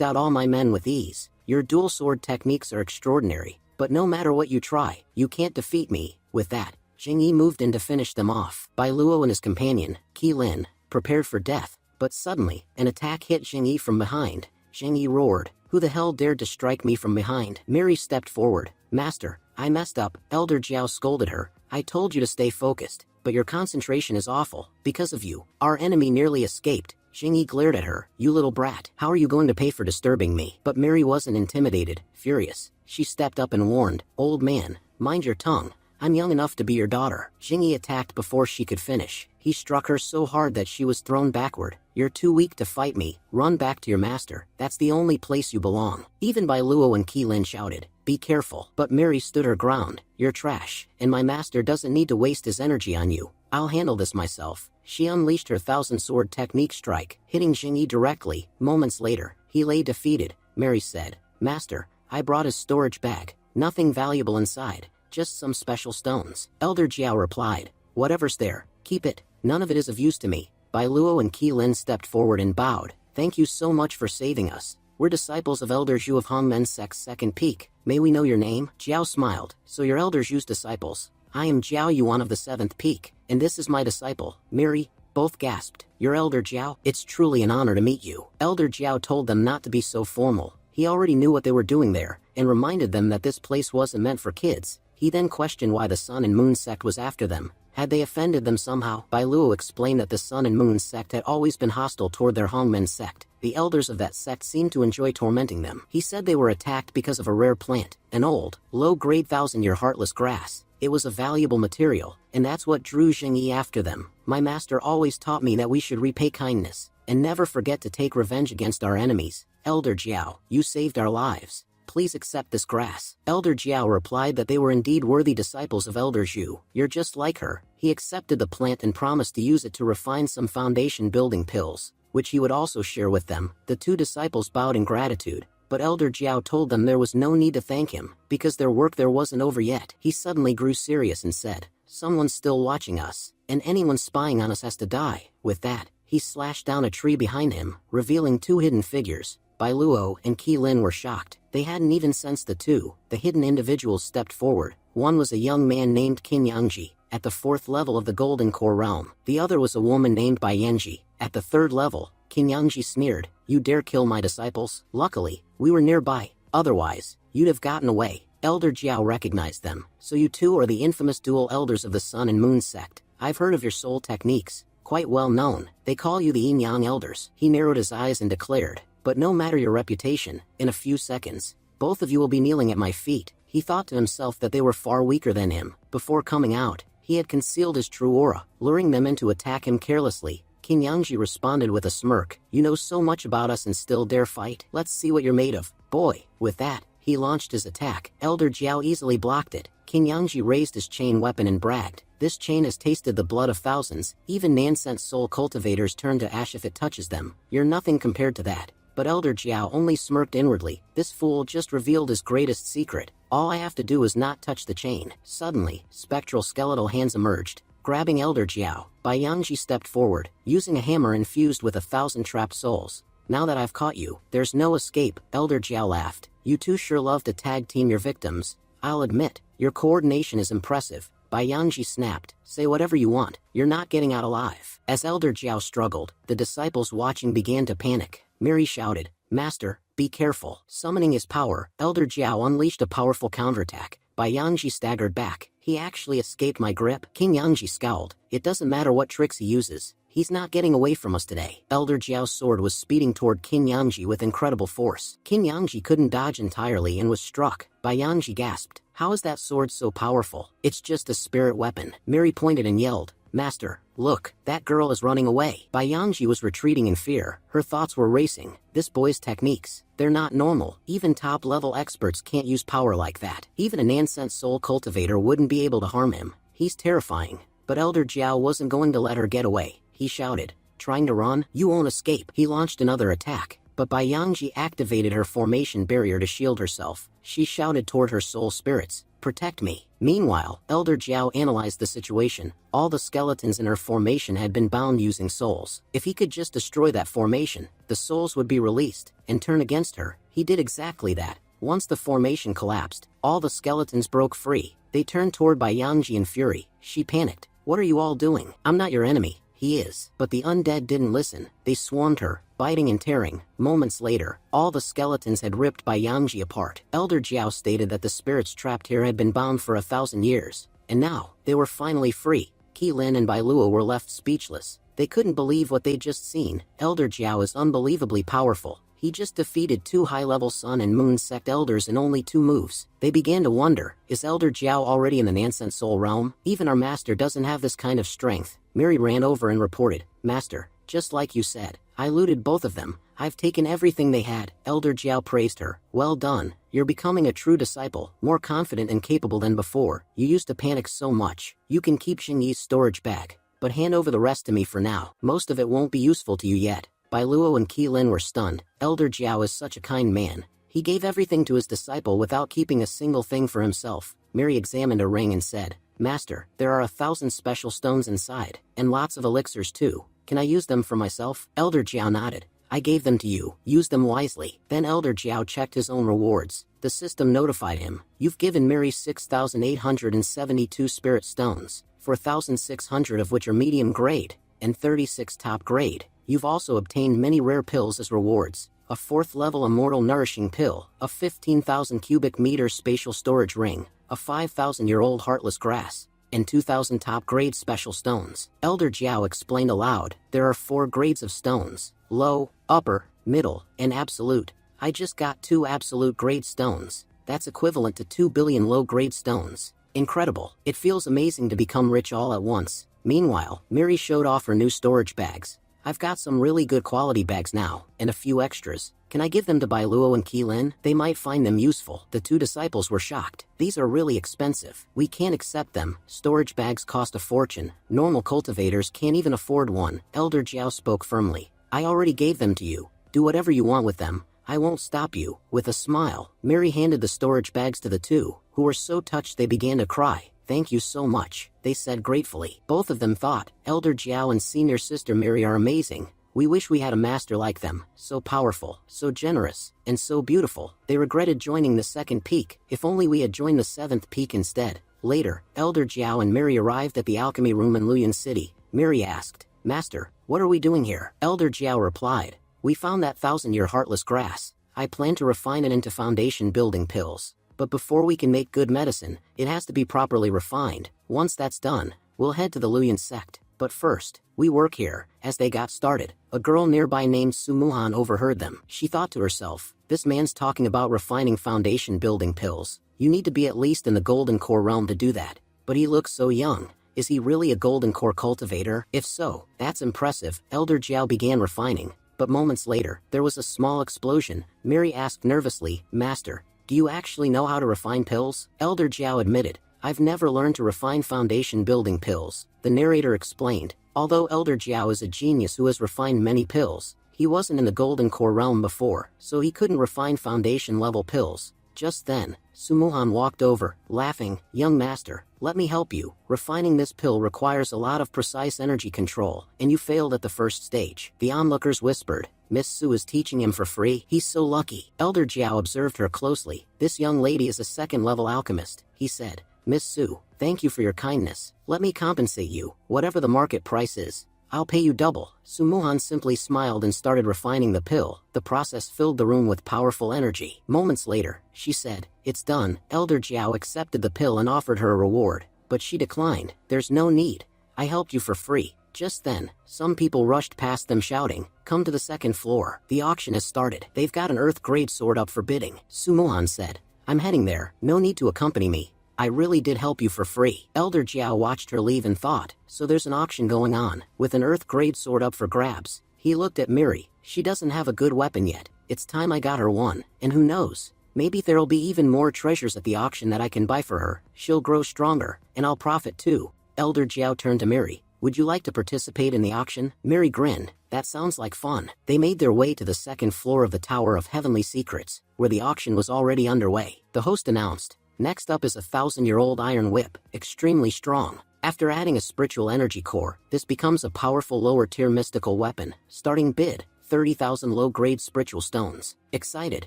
out all my men with ease. Your dual sword techniques are extraordinary. But no matter what you try, you can't defeat me. With that, Zheng Yi moved in to finish them off. Bai Luo and his companion, Qi Lin, prepared for death. But suddenly, an attack hit Zheng Yi from behind. Zheng Yi roared, who the hell dared to strike me from behind? Mary stepped forward. Master, I messed up. Elder Jiao scolded her. I told you to stay focused, but your concentration is awful. Because of you, our enemy nearly escaped. Zheng Yi glared at her. You little brat. How are you going to pay for disturbing me? But Mary wasn't intimidated. Furious, she stepped up and warned, old man, mind your tongue. I'm young enough to be your daughter. Zheng Yi attacked before she could finish. He struck her so hard that she was thrown backward. You're too weak to fight me. Run back to your master. That's the only place you belong. Even Bai Luo and Qi Lin shouted, be careful. But Mary stood her ground. You're trash, and my master doesn't need to waste his energy on you. I'll handle this myself. She unleashed her thousand sword technique strike, hitting Zheng Yi directly. Moments later, he lay defeated. Mary said, Master, I brought his storage bag. Nothing valuable inside. Just some special stones. Elder Jiao replied, whatever's there, keep it. None of it is of use to me. Bai Luo and Qi Lin stepped forward and bowed. Thank you so much for saving us. We're disciples of Elder Zhu of Hongmen Sect's second peak. May we know your name? Jiao smiled. So your Elder Zhu's disciples. I am Jiao Yuan of the seventh peak, and this is my disciple, Miri. Both gasped. Your Elder Jiao? It's truly an honor to meet you. Elder Jiao told them not to be so formal. He already knew what they were doing there, and reminded them that this place wasn't meant for kids. He then questioned why the Sun and Moon sect was after them. Had they offended them somehow? Bai Luo explained that the Sun and Moon sect had always been hostile toward their Hongmen sect. The elders of that sect seemed to enjoy tormenting them. He said they were attacked because of a rare plant, an old, low-grade thousand-year heartless grass. It was a valuable material, and that's what drew Zheng Yi after them. My master always taught me that we should repay kindness, and never forget to take revenge against our enemies. Elder Jiao, you saved our lives. Please accept this grass. Elder Jiao replied that they were indeed worthy disciples of Elder Zhu. You're just like her. He accepted the plant and promised to use it to refine some foundation building pills, which he would also share with them. The two disciples bowed in gratitude, but Elder Jiao told them there was no need to thank him, because their work there wasn't over yet. He suddenly grew serious and said, someone's still watching us, and anyone spying on us has to die. With that, he slashed down a tree behind him, revealing two hidden figures. Bai Luo and Qi Lin were shocked. They hadn't even sensed the two. The hidden individuals stepped forward. One was a young man named Qin Yangji, at the 4th level of the Golden Core realm. The other was a woman named Bai Yanji, at the 3rd level. Qin Yangji sneered, you dare kill my disciples? Luckily, we were nearby. Otherwise, you'd have gotten away. Elder Jiao recognized them. So you two are the infamous dual elders of the Sun and Moon sect. I've heard of your soul techniques. Quite well known. They call you the Yin Yang elders. He narrowed his eyes and declared, but no matter your reputation, in a few seconds, both of you will be kneeling at my feet. He thought to himself that they were far weaker than him. Before coming out, he had concealed his true aura, luring them in to attack him carelessly. Qin Yangji responded with a smirk. You know so much about us and still dare fight? Let's see what you're made of, boy. With that, he launched his attack. Elder Jiao easily blocked it. Qin Yangji raised his chain weapon and bragged, this chain has tasted the blood of thousands. Even Nansent soul cultivators turn to ash if it touches them. You're nothing compared to that. But Elder Jiao only smirked inwardly. This fool just revealed his greatest secret. All I have to do is not touch the chain. Suddenly, spectral skeletal hands emerged, grabbing Elder Jiao. Bai Yanji stepped forward, using a hammer infused with 1,000 trapped souls. Now that I've caught you, there's no escape. Elder Jiao laughed. You two sure love to tag team your victims. I'll admit, your coordination is impressive. Bai Yanji snapped, say whatever you want, you're not getting out alive. As Elder Jiao struggled, the disciples watching began to panic. Miri shouted, Master, be careful. Summoning his power, Elder Jiao unleashed a powerful counterattack. Bai Yanji staggered back. He actually escaped my grip. King Yangji scowled. It doesn't matter what tricks he uses. He's not getting away from us today. Elder Jiao's sword was speeding toward Qin Yangji with incredible force. Qin Yangji couldn't dodge entirely and was struck. Bai Yanji gasped. How is that sword so powerful? It's just a spirit weapon. Miri pointed and yelled, Master, look, that girl is running away. Yangji was retreating in fear. Her thoughts were racing. This boy's techniques, they're not normal. Even top-level experts can't use power like that. Even a Nansent soul cultivator wouldn't be able to harm him. He's terrifying. But Elder Jiao wasn't going to let her get away. He shouted, trying to run, "You won't escape." He launched another attack, but Yangji activated her formation barrier to shield herself. She shouted toward her soul spirits, "Protect me." Meanwhile, Elder Jiao analyzed the situation. All the skeletons in her formation had been bound using souls. If he could just destroy that formation, the souls would be released and turn against her. He did exactly that. Once the formation collapsed, all the skeletons broke free. They turned toward Yangji in fury. She panicked. "What are you all doing? I'm not your enemy." "He is." But the undead didn't listen. They swarmed her, biting and tearing. Moments later, all the skeletons had ripped Yangji apart. Elder Jiao stated that the spirits trapped here had been bound for 1,000 years, and now, they were finally free. Qilin and Bailuo were left speechless. They couldn't believe what they'd just seen. Elder Jiao is unbelievably powerful. He just defeated 2 high-level Sun and Moon sect elders in only 2 moves. They began to wonder, is Elder Jiao already in the Nansent Soul realm? Even our master doesn't have this kind of strength. Miri ran over and reported, "Master, just like you said, I looted both of them. I've taken everything they had." Elder Jiao praised her. "Well done. You're becoming a true disciple, more confident and capable than before. You used to panic so much. You can keep Xingyi's storage bag, but hand over the rest to me for now. Most of it won't be useful to you yet." Bailuo and Qilin were stunned. Elder Jiao is such a kind man. He gave everything to his disciple without keeping a single thing for himself. Miri examined a ring and said, "Master, there are 1,000 special stones inside, and lots of elixirs too. Can I use them for myself?" Elder Jiao nodded. "I gave them to you. Use them wisely." Then Elder Jiao checked his own rewards. The system notified him, "You've given Miri 6,872 spirit stones, 4,600 of which are medium grade, and 36 top grade. You've also obtained many rare pills as rewards. A 4th-level immortal nourishing pill, a 15,000 cubic meter spatial storage ring, a 5,000-year-old heartless grass, and 2,000 top-grade special stones." Elder Jiao explained aloud, "There are 4 grades of stones, low, upper, middle, and absolute. I just got 2 absolute grade stones. That's equivalent to 2 billion low-grade stones. Incredible. It feels amazing to become rich all at once." Meanwhile, Miri showed off her new storage bags. "I've got some really good quality bags now, and a few extras. Can I give them to Bailuo and Qilin? They might find them useful." The 2 disciples were shocked. "These are really expensive. We can't accept them. Storage bags cost a fortune. Normal cultivators can't even afford one." Elder Jiao spoke firmly. "I already gave them to you. Do whatever you want with them. I won't stop you." With a smile, Miri handed the storage bags to the 2, who were so touched they began to cry. "Thank you so much," they said gratefully. Both of them thought, Elder Jiao and senior sister Miri are amazing. We wish we had a master like them, so powerful, so generous, and so beautiful. They regretted joining the 2nd peak. If only we had joined the 7th peak instead. Later, Elder Jiao and Miri arrived at the alchemy room in Luyan City. Miri asked, "Master, what are we doing here?" Elder Jiao replied, "We found that 1,000-year heartless grass. I plan to refine it into foundation building pills. But before we can make good medicine, it has to be properly refined. Once that's done, we'll head to the Luyan sect. But first, we work here." As they got started, a girl nearby named Sumuhan overheard them. She thought to herself, "This man's talking about refining foundation building pills. You need to be at least in the golden core realm to do that. But he looks so young. Is he really a golden core cultivator? If so, that's impressive." Elder Jiao began refining. But moments later, there was a small explosion. Miri asked nervously, "Master, do you actually know how to refine pills?" Elder Jiao admitted, "I've never learned to refine foundation building pills." The narrator explained, although Elder Jiao is a genius who has refined many pills, he wasn't in the golden core realm before, so he couldn't refine foundation level pills. Just then, Sumuhan walked over, laughing, "Young master, let me help you. Refining this pill requires a lot of precise energy control, and you failed at the first stage." The onlookers whispered, "Miss Su is teaching him for free? He's so lucky." Elder Jiao observed her closely. "This young lady is a 2nd-level alchemist," he said. "Miss Su, thank you for your kindness. Let me compensate you. Whatever the market price is, I'll pay you double." Sumuhan simply smiled and started refining the pill. The process filled the room with powerful energy. Moments later, she said, "It's done." Elder Jiao accepted the pill and offered her a reward, but she declined. "There's no need. I helped you for free." Just then, some people rushed past them shouting, "Come to the 2nd floor. The auction has started. They've got an earth grade sword up for bidding." Sumuhan said, "I'm heading there. No need to accompany me." I really did help you for free. Elder Jiao watched her leave and thought, so there's an auction going on, with an Earth-grade sword up for grabs. He looked at Miri. She doesn't have a good weapon yet. It's time I got her one, and who knows? Maybe there'll be even more treasures at the auction that I can buy for her. She'll grow stronger, and I'll profit too. Elder Jiao turned to Miri. Would you like to participate in the auction? Miri grinned. That sounds like fun. They made their way to the second floor of the Tower of Heavenly Secrets, where the auction was already underway. The host announced, next up is a 1,000-year-old iron whip, extremely strong. After adding a spiritual energy core, this becomes a powerful lower-tier mystical weapon. Starting bid, 30,000 low-grade spiritual stones. Excited,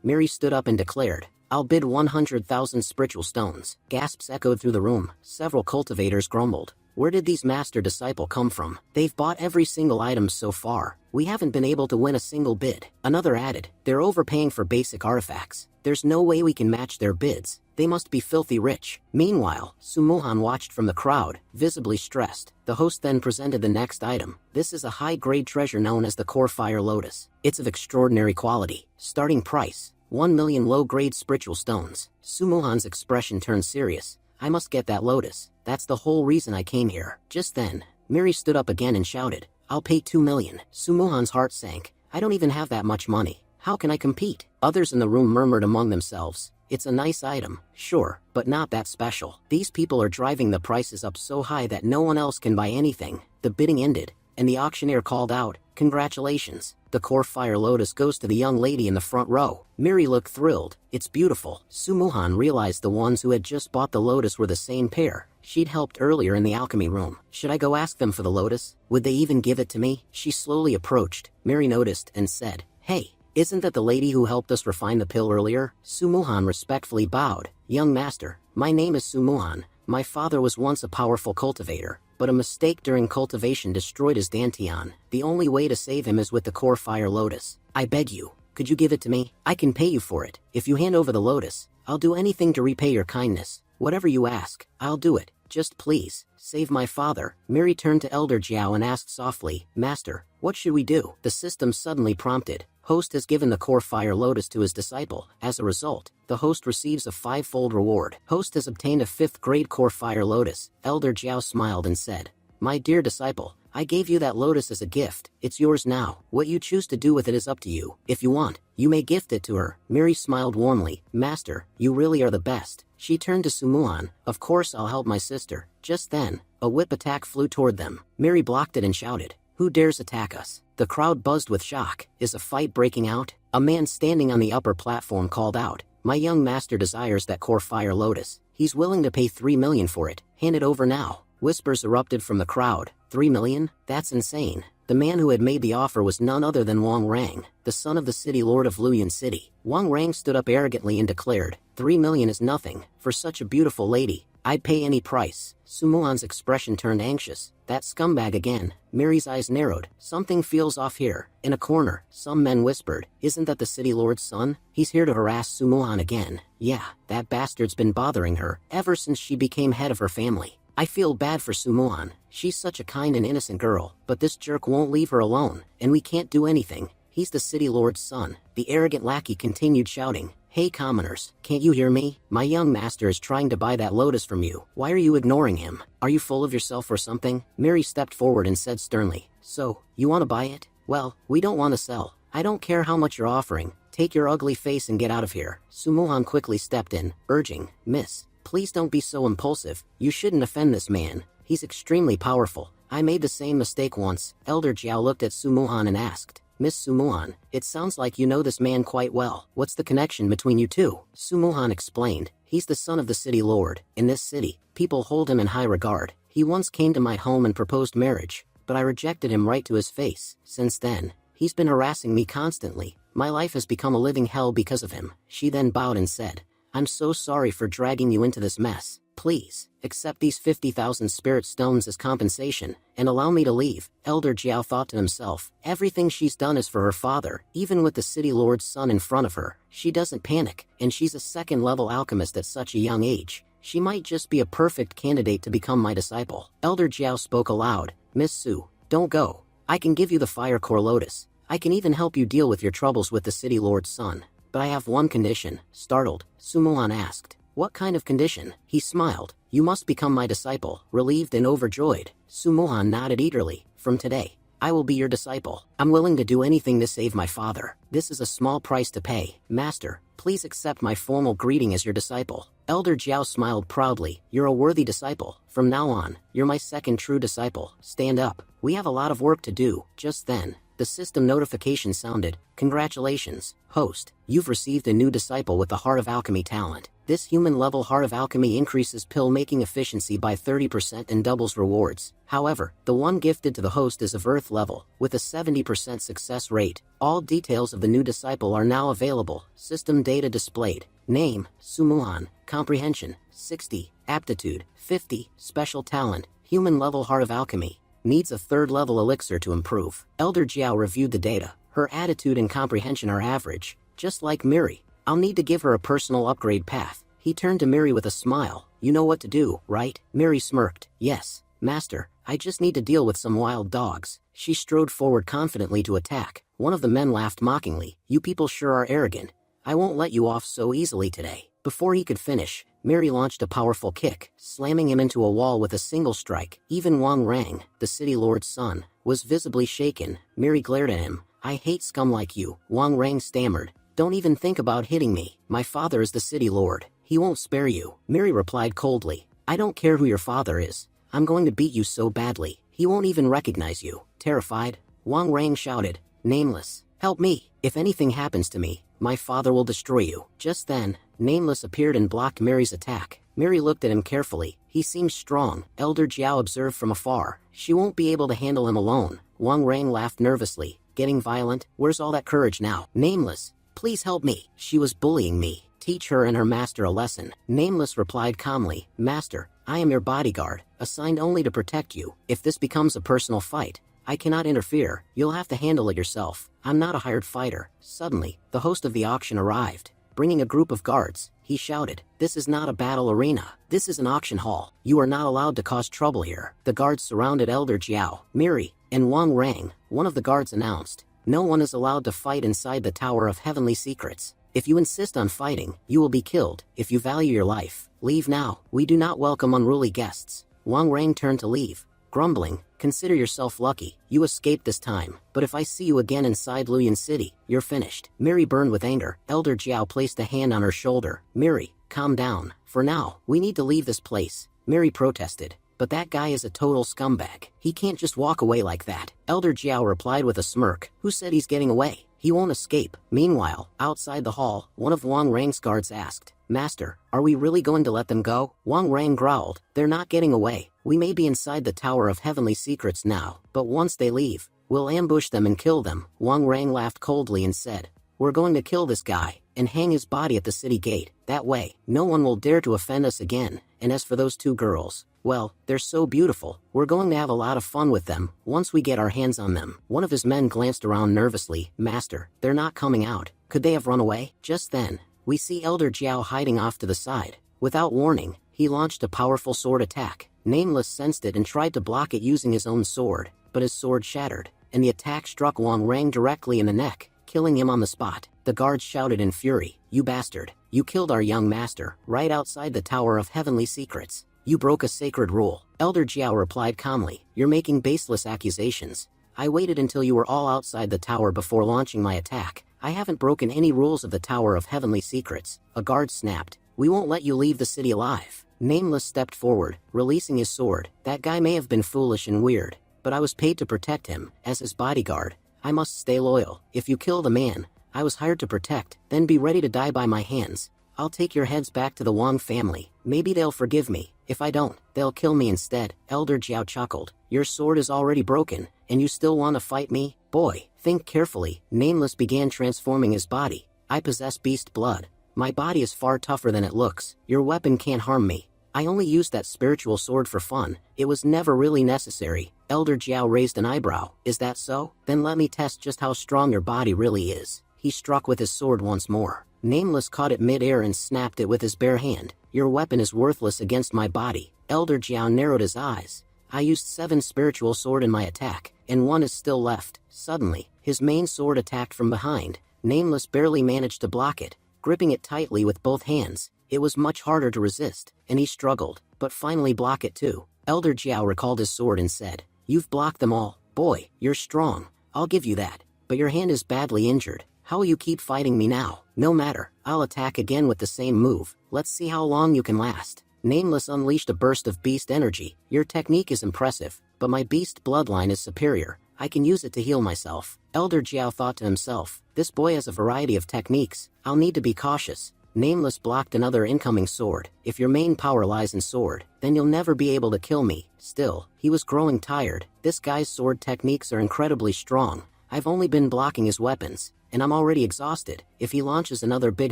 Miri stood up and declared, I'll bid 100,000 spiritual stones. Gasps echoed through the room. Several cultivators grumbled. Where did these master disciple come from? They've bought every single item so far. We haven't been able to win a single bid. Another added, they're overpaying for basic artifacts. There's no way we can match their bids. They must be filthy rich. Meanwhile, Sumuhan watched from the crowd, visibly stressed. The host then presented the next item. This is a high-grade treasure known as the Core Fire Lotus. It's of extraordinary quality. Starting price, 1 million low-grade spiritual stones. Sumuhan's expression turned serious. I must get that lotus. That's the whole reason I came here. Just then, Miri stood up again and shouted, I'll pay 2 million. Sumuhan's heart sank. I don't even have that much money. How can I compete? Others in the room murmured among themselves. It's a nice item, sure, but not that special. These people are driving the prices up so high that no one else can buy anything. The bidding ended, and the auctioneer called out, congratulations. The Core Fire Lotus goes to the young lady in the front row. Miri looked thrilled. It's beautiful. Sumuhan realized the ones who had just bought the lotus were the same pair. She'd helped earlier in the alchemy room. Should I go ask them for the lotus? Would they even give it to me? She slowly approached. Miri noticed and said, Hey, isn't that the lady who helped us refine the pill earlier? Sumuhan respectfully bowed. Young master, my name is Sumuhan. My father was once a powerful cultivator, but a mistake during cultivation destroyed his dantian. The only way to save him is with the Core Fire Lotus. I beg you, could you give it to me? I can pay you for it. If you hand over the lotus, I'll do anything to repay your kindness. Whatever you ask, I'll do it. Just please, save my father. Miri turned to Elder Jiao and asked softly, Master, what should we do? The system suddenly prompted. Host has given the Core Fire Lotus to his disciple. As a result, the host receives a 5-fold reward. Host has obtained a 5th-grade Core Fire Lotus. Elder Jiao smiled and said, My dear disciple, I gave you that lotus as a gift. It's yours now. What you choose to do with it is up to you. If you want, you may gift it to her. Miri smiled warmly. Master, you really are the best. She turned to Sumuhan. Of course I'll help my sister. Just then, a whip attack flew toward them. Miri blocked it and shouted, Who dares attack us? The crowd buzzed with shock. Is a fight breaking out? A man standing on the upper platform called out, My young master desires that Core Fire Lotus. He's willing to pay 3 million for it. Hand it over now. Whispers erupted from the crowd. 3 million? That's insane. The man who had made the offer was none other than Wang Rang, the son of the city lord of Luyan City. Wang Rang stood up arrogantly and declared, 3 million is nothing. For such a beautiful lady, I'd pay any price. Sumuhan's expression turned anxious. That scumbag again. Miri's eyes narrowed. Something feels off here. In a corner, some men whispered, Isn't that the city lord's son? He's here to harass Sumuhan again. Yeah, that bastard's been bothering her ever since she became head of her family. I feel bad for Sumuhan. She's such a kind and innocent girl, but this jerk won't leave her alone, and we can't do anything. He's the city lord's son. The arrogant lackey continued shouting, Hey commoners, can't you hear me? My young master is trying to buy that lotus from you. Why are you ignoring him? Are you full of yourself or something? Miri stepped forward and said sternly, So, you want to buy it? Well, we don't want to sell. I don't care how much you're offering. Take your ugly face and get out of here. Sumuhan quickly stepped in, urging, Miss, please don't be so impulsive. You shouldn't offend this man. He's extremely powerful. I made the same mistake once. Elder Jiao looked at Sumuhan and asked, Miss Sumuhan, it sounds like you know this man quite well. What's the connection between you two? Sumuhan explained, He's the son of the city lord. In this city, people hold him in high regard. He once came to my home and proposed marriage, but I rejected him right to his face. Since then, he's been harassing me constantly. My life has become a living hell because of him. She then bowed and said, I'm so sorry for dragging you into this mess. Please, accept these 50,000 spirit stones as compensation, and allow me to leave. Elder Jiao thought to himself, everything she's done is for her father, even with the city lord's son in front of her. She doesn't panic, and she's a second-level alchemist at such a young age. She might just be a perfect candidate to become my disciple. Elder Jiao spoke aloud, Miss Su, don't go. I can give you the Fire Core Lotus. I can even help you deal with your troubles with the city lord's son. But I have one condition. Startled, Sumuhan asked, What kind of condition? He smiled. You must become my disciple. Relieved and overjoyed, Sumohan nodded eagerly. From today, I will be your disciple. I'm willing to do anything to save my father. This is a small price to pay. Master, please accept my formal greeting as your disciple. Elder Jiao smiled proudly. You're a worthy disciple. From now on, you're my second true disciple. Stand up. We have a lot of work to do. Just then, the system notification sounded. Congratulations, host. You've received a new disciple with the Heart of Alchemy talent. This human-level Heart of Alchemy increases pill-making efficiency by 30% and doubles rewards. However, the one gifted to the host is of Earth level, with a 70% success rate. All details of the new disciple are now available. System data displayed. Name, Sumuhan. Comprehension, 60. Aptitude, 50. Special talent, human-level Heart of Alchemy. Needs a third-level elixir to improve. Elder Jiao reviewed the data. Her attitude and comprehension are average, just like Miri. I'll need to give her a personal upgrade path. He turned to Miri with a smile. You know what to do, right? Miri smirked. Yes, master. I just need to deal with some wild dogs. She strode forward confidently to attack. One of the men laughed mockingly. You people sure are arrogant. I won't let you off so easily today. Before he could finish, Miri launched a powerful kick, slamming him into a wall with a single strike. Even Wang Rang, the city lord's son, was visibly shaken. Miri glared at him. I hate scum like you, Wang Rang stammered. Don't even think about hitting me. My father is the city lord. He won't spare you. Miri replied coldly. I don't care who your father is. I'm going to beat you so badly, he won't even recognize you. Terrified, Wang Rang shouted. Nameless, help me. If anything happens to me, my father will destroy you. Just then, Nameless appeared and blocked Miri's attack. Miri looked at him carefully. He seems strong. Elder Jiao observed from afar. She won't be able to handle him alone. Wang Rang laughed nervously. Getting violent? Where's all that courage now? Nameless, please help me. She was bullying me. Teach her and her master a lesson. Nameless replied calmly. Master, I am your bodyguard, assigned only to protect you. If this becomes a personal fight, I cannot interfere. You'll have to handle it yourself. I'm not a hired fighter. Suddenly, the host of the auction arrived. Bringing a group of guards, he shouted, this is not a battle arena. This is an auction hall. You are not allowed to cause trouble here. The guards surrounded Elder Jiao, Miri, and Wang Rang. One of the guards announced, no one is allowed to fight inside the Tower of Heavenly Secrets. If you insist on fighting, you will be killed. If you value your life, leave now. We do not welcome unruly guests. Wang Rang turned to leave, grumbling, consider yourself lucky. You escaped this time, but if I see you again inside Luyan City, you're finished. Miri burned with anger. Elder Jiao placed a hand on her shoulder. Miri, calm down. For now, we need to leave this place. Miri protested. But that guy is a total scumbag. He can't just walk away like that. Elder Jiao replied with a smirk. Who said he's getting away? He won't escape. Meanwhile, outside the hall, one of Wang Rang's guards asked, Master, are we really going to let them go? Wang Rang growled. They're not getting away. We may be inside the Tower of Heavenly Secrets now, but once they leave, we'll ambush them and kill them. Wang Rang laughed coldly and said, we're going to kill this guy and hang his body at the city gate. That way, no one will dare to offend us again. And as for those two girls, well, they're so beautiful. We're going to have a lot of fun with them once we get our hands on them. One of his men glanced around nervously. Master, they're not coming out. Could they have run away? Just then, we see Elder Jiao hiding off to the side. Without warning, he launched a powerful sword attack. Nameless sensed it and tried to block it using his own sword, but his sword shattered, and the attack struck Wang Rang directly in the neck, killing him on the spot. The guards shouted in fury, you bastard, you killed our young master, right outside the Tower of Heavenly Secrets. You broke a sacred rule. Elder Jiao replied calmly, you're making baseless accusations. I waited until you were all outside the tower before launching my attack. I haven't broken any rules of the Tower of Heavenly Secrets. A guard snapped, we won't let you leave the city alive. Nameless stepped forward, releasing his sword. That guy may have been foolish and weird, but I was paid to protect him. As his bodyguard, I must stay loyal. If you kill the man I was hired to protect, then be ready to die by my hands. I'll take your heads back to the Wang family. Maybe they'll forgive me. If I don't, they'll kill me instead. Elder Jiao chuckled. Your sword is already broken, and you still want to fight me? Boy, think carefully. Nameless began transforming his body. I possess beast blood. My body is far tougher than it looks. Your weapon can't harm me. I only used that spiritual sword for fun. It was never really necessary. Elder Jiao raised an eyebrow. Is that so? Then let me test just how strong your body really is. He struck with his sword once more. Nameless caught it mid-air and snapped it with his bare hand. Your weapon is worthless against my body. Elder Jiao narrowed his eyes. I used 7 spiritual sword in my attack, and 1 is still left. Suddenly, his main sword attacked from behind. Nameless barely managed to block it. Gripping it tightly with both hands, It was much harder to resist, and he struggled, but finally block it too. Elder Jiao recalled his sword and said, "You've blocked them all. Boy, you're strong. I'll give you that. But your hand is badly injured. How will you keep fighting me now?" "No matter. I'll attack again with the same move. Let's see how long you can last." Nameless unleashed a burst of beast energy. "Your technique is impressive, but my beast bloodline is superior. I can use it to heal myself." Elder Jiao thought to himself, "This boy has a variety of techniques. I'll need to be cautious." Nameless blocked another incoming sword. "If your main power lies in sword, then you'll never be able to kill me." Still, he was growing tired. This guy's sword techniques are incredibly strong. I've only been blocking his weapons, and I'm already exhausted. If he launches another big